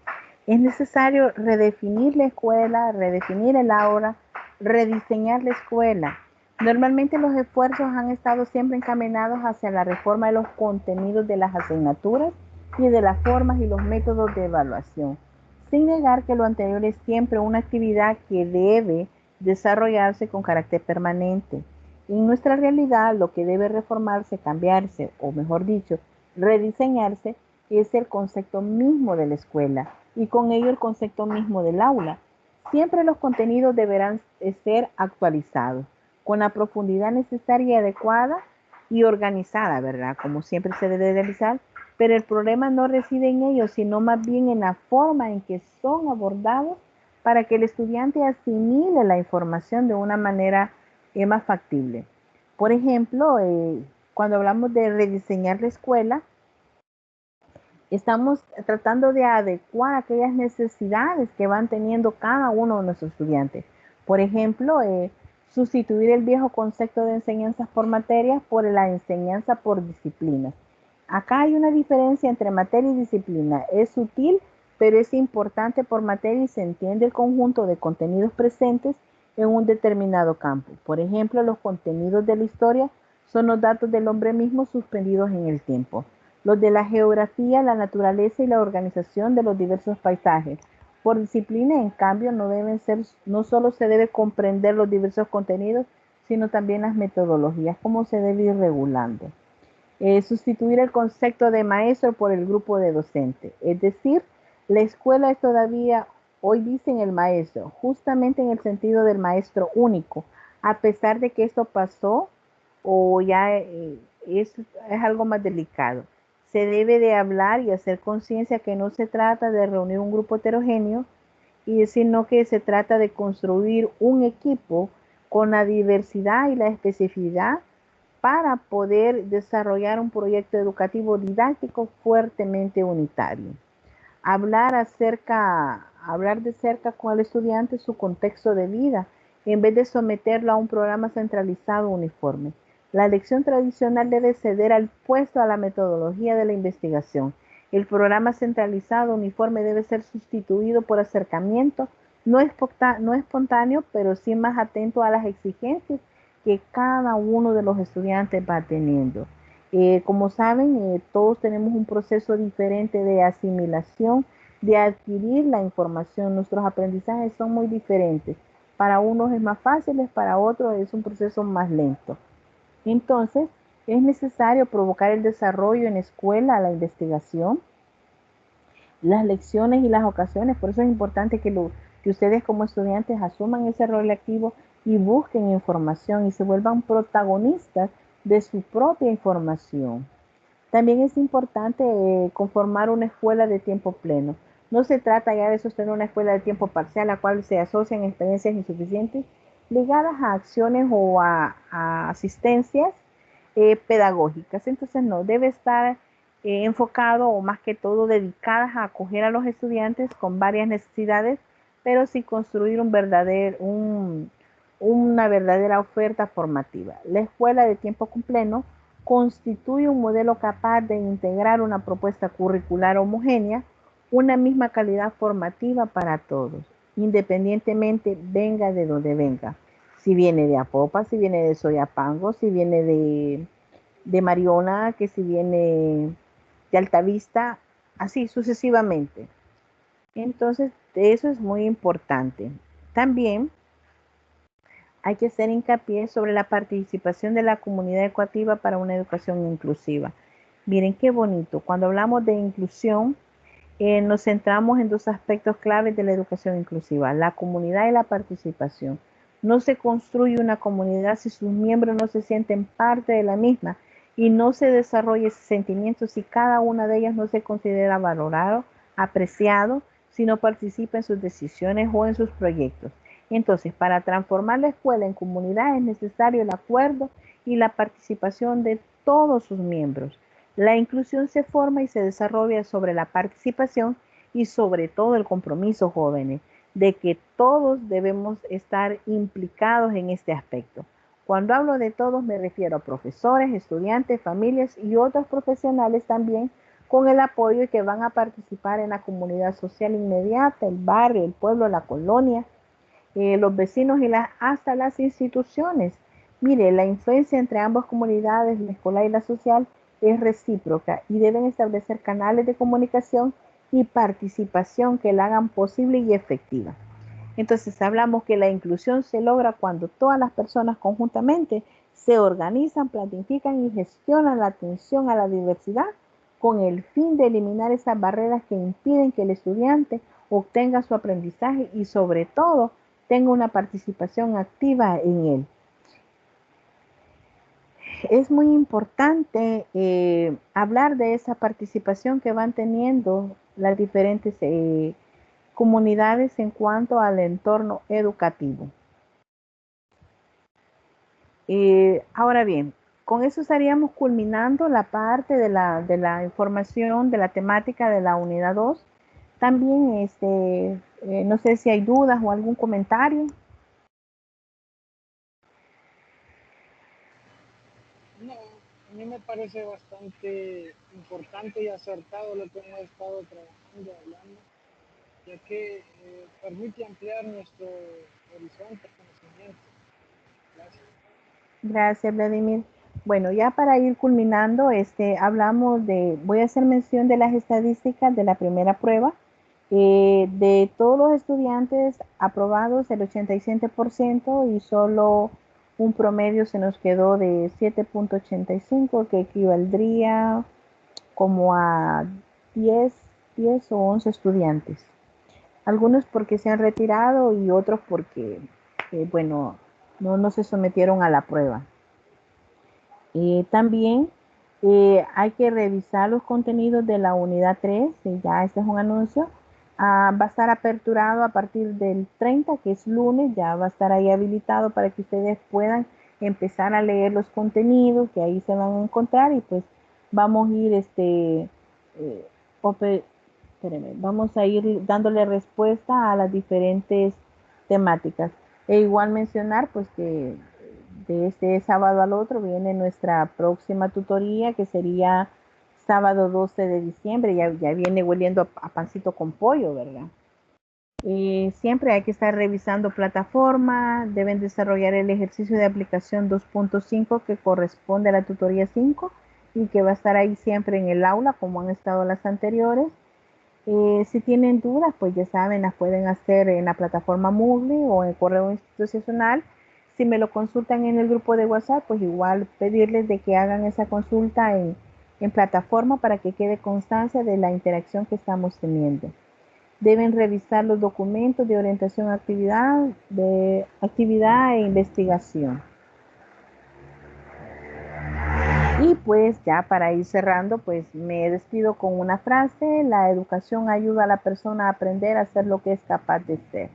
Es necesario redefinir la escuela, redefinir el aula, rediseñar la escuela. Normalmente los esfuerzos han estado siempre encaminados hacia la reforma de los contenidos de las asignaturas y de las formas y los métodos de evaluación, sin negar que lo anterior es siempre una actividad que debe desarrollarse con carácter permanente. En nuestra realidad, lo que debe reformarse, cambiarse, o mejor dicho, rediseñarse, es el concepto mismo de la escuela y con ello el concepto mismo del aula. Siempre los contenidos deberán ser actualizados con la profundidad necesaria y adecuada y organizada, ¿verdad? Como siempre se debe realizar, pero el problema no reside en ellos, sino más bien en la forma en que son abordados para que el estudiante asimile la información de una manera más factible. Por ejemplo, cuando hablamos de rediseñar la escuela, estamos tratando de adecuar aquellas necesidades que van teniendo cada uno de nuestros estudiantes. Por ejemplo, sustituir el viejo concepto de enseñanza por materias por la enseñanza por disciplinas. Acá hay una diferencia entre materia y disciplina. Es sutil, pero es importante por materia y se entiende el conjunto de contenidos presentes en un determinado campo. Por ejemplo, los contenidos de la historia son los datos del hombre mismo suspendidos en el tiempo. Los de la geografía, la naturaleza y la organización de los diversos paisajes. Por disciplina, en cambio, no solo se debe comprender los diversos contenidos, sino también las metodologías, cómo se debe ir regulando. Sustituir el concepto de maestro por el grupo de docente. Es decir, la escuela es todavía, hoy dicen el maestro, justamente en el sentido del maestro único, a pesar de que esto pasó o ya es algo más delicado. Se debe de hablar y hacer conciencia que no se trata de reunir un grupo heterogéneo, y sino que se trata de construir un equipo con la diversidad y la especificidad para poder desarrollar un proyecto educativo didáctico fuertemente unitario. Hablar de cerca con el estudiante su contexto de vida, en vez de someterlo a un programa centralizado uniforme. La lección tradicional debe ceder al puesto a la metodología de la investigación. El programa centralizado uniforme debe ser sustituido por acercamiento no espontáneo, pero sí más atento a las exigencias que cada uno de los estudiantes va teniendo. Como saben, todos tenemos un proceso diferente de asimilación, de adquirir la información. Nuestros aprendizajes son muy diferentes. Para unos es más fácil, para otros es un proceso más lento. Entonces, es necesario provocar el desarrollo en escuela, la investigación, las lecciones y las ocasiones. Por eso es importante que ustedes como estudiantes asuman ese rol activo y busquen información y se vuelvan protagonistas de su propia información. También es importante conformar una escuela de tiempo pleno. No se trata ya de sostener una escuela de tiempo parcial, a la cual se asocian experiencias insuficientes ligadas a acciones o a asistencias pedagógicas. Entonces no, debe estar enfocado o más que todo dedicadas a acoger a los estudiantes con varias necesidades, pero sí construir una verdadera oferta formativa. La escuela de tiempo pleno constituye un modelo capaz de integrar una propuesta curricular homogénea, una misma calidad formativa para todos, independientemente venga de donde venga. Si viene de Apopa, si viene de Soyapango, si viene de Mariona, que si viene de Altavista, así sucesivamente. Entonces, eso es muy importante. También hay que hacer hincapié sobre la participación de la comunidad educativa para una educación inclusiva. Miren qué bonito. Cuando hablamos de inclusión, nos centramos en dos aspectos claves de la educación inclusiva, la comunidad y la participación. No se construye una comunidad si sus miembros no se sienten parte de la misma y no se desarrolla ese sentimiento si cada una de ellas no se considera valorado, apreciado, si no participa en sus decisiones o en sus proyectos. Entonces, para transformar la escuela en comunidad es necesario el acuerdo y la participación de todos sus miembros. La inclusión se forma y se desarrolla sobre la participación y sobre todo el compromiso, jóvenes, de que todos debemos estar implicados en este aspecto. Cuando hablo de todos me refiero a profesores, estudiantes, familias y otros profesionales también con el apoyo y que van a participar en la comunidad social inmediata, el barrio, el pueblo, la colonia, los vecinos y hasta las instituciones. Mire, la influencia entre ambas comunidades, la escolar y la social, es recíproca y deben establecer canales de comunicación y participación que la hagan posible y efectiva. Entonces hablamos que la inclusión se logra cuando todas las personas conjuntamente se organizan, planifican y gestionan la atención a la diversidad con el fin de eliminar esas barreras que impiden que el estudiante obtenga su aprendizaje y sobre todo tenga una participación activa en él. Es muy importante hablar de esa participación que van teniendo las diferentes comunidades en cuanto al entorno educativo. Ahora bien, con eso estaríamos culminando la parte de la información, de la temática de la unidad 2. También, no sé si hay dudas o algún comentario. No, a mí me parece bastante importante y acertado lo que hemos estado trabajando, hablando, ya que permite ampliar nuestro horizonte de conocimiento. Gracias. Gracias, Vladimir. Bueno, ya para ir culminando, voy a hacer mención de las estadísticas de la primera prueba. De todos los estudiantes aprobados, el 87% y solo un promedio se nos quedó de 7.85, que equivaldría como a 10, 10 o 11 estudiantes. Algunos porque se han retirado y otros porque, bueno, no se sometieron a la prueba. También hay que revisar los contenidos de la unidad 3, ya este es un anuncio. Va a estar aperturado a partir del 30, que es lunes, ya va a estar ahí habilitado para que ustedes puedan empezar a leer los contenidos que ahí se van a encontrar, y pues vamos a ir vamos a ir dándole respuesta a las diferentes temáticas. E igual mencionar pues que de este sábado al otro viene nuestra próxima tutoría, que sería sábado 12 de diciembre, ya viene hueliendo a pancito con pollo, ¿verdad? Siempre hay que estar revisando plataforma, deben desarrollar el ejercicio de aplicación 2.5 que corresponde a la tutoría 5 y que va a estar ahí siempre en el aula como han estado las anteriores. Si tienen dudas, pues ya saben, las pueden hacer en la plataforma Moodle o en el correo institucional. Si me lo consultan en el grupo de WhatsApp, pues igual pedirles de que hagan esa consulta en plataforma para que quede constancia de la interacción que estamos teniendo. Deben revisar los documentos de orientación a actividad e investigación. Y pues ya para ir cerrando, pues me despido con una frase: la educación ayuda a la persona a aprender a ser lo que es capaz de ser.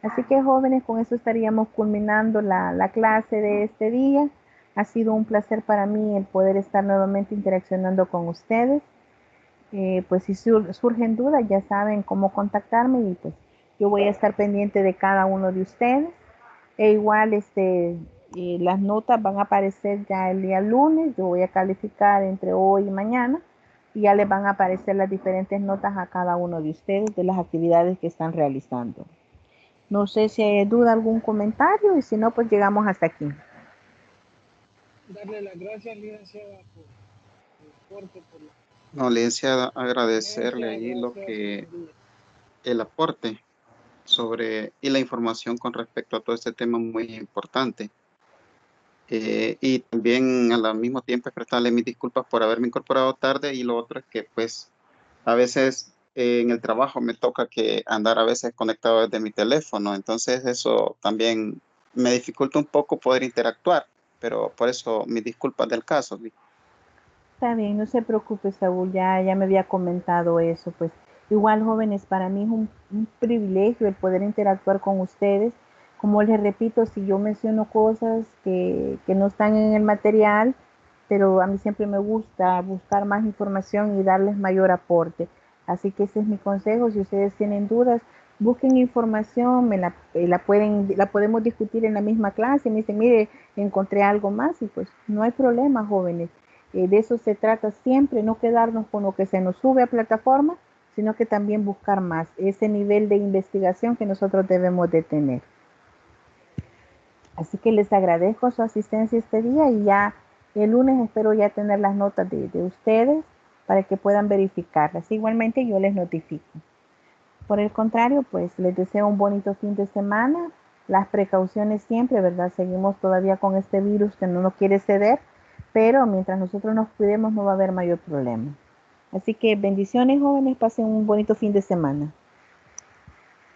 Así que jóvenes, con eso estaríamos culminando la clase de este día. Ha sido un placer para mí el poder estar nuevamente interaccionando con ustedes. Pues si surgen dudas, ya saben cómo contactarme, y pues yo voy a estar pendiente de cada uno de ustedes. E igual las notas van a aparecer ya el día lunes. Yo voy a calificar entre hoy y mañana y ya les van a aparecer las diferentes notas a cada uno de ustedes de las actividades que están realizando. No sé si hay duda, algún comentario, y si no, pues llegamos hasta aquí. Darle las gracias, licenciada, por el aporte, por la No, licenciada, agradecerle ponencia. ahí lo Gracias y que buen día. el aporte sobre y la información con respecto a todo este tema muy importante. Y también al mismo tiempo expresarle mis disculpas por haberme incorporado tarde, y lo otro es que pues a veces en el trabajo me toca que andar a veces conectado desde mi teléfono, entonces eso también me dificulta un poco poder interactuar, pero por eso mis disculpas del caso. Está bien, no se preocupe, Saúl, ya me había comentado eso. Pues igual, jóvenes, para mí es un privilegio el poder interactuar con ustedes. Como les repito, si yo menciono cosas que no están en el material, pero a mí siempre me gusta buscar más información y darles mayor aporte. Así que ese es mi consejo. Si ustedes tienen dudas, busquen información, la podemos discutir en la misma clase. Me dicen, mire, encontré algo más, y pues no hay problema, jóvenes. De eso se trata siempre, no quedarnos con lo que se nos sube a plataforma, sino que también buscar más, ese nivel de investigación que nosotros debemos de tener. Así que les agradezco su asistencia este día, y ya el lunes espero ya tener las notas de ustedes para que puedan verificarlas. Igualmente yo les notifico. Por el contrario, pues les deseo un bonito fin de semana. Las precauciones siempre, ¿verdad? Seguimos todavía con este virus que no nos quiere ceder, pero mientras nosotros nos cuidemos no va a haber mayor problema. Así que bendiciones, jóvenes, pasen un bonito fin de semana.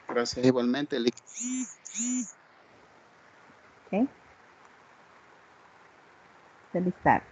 Gracias igualmente, Lick. ¿Okay? Feliz tarde.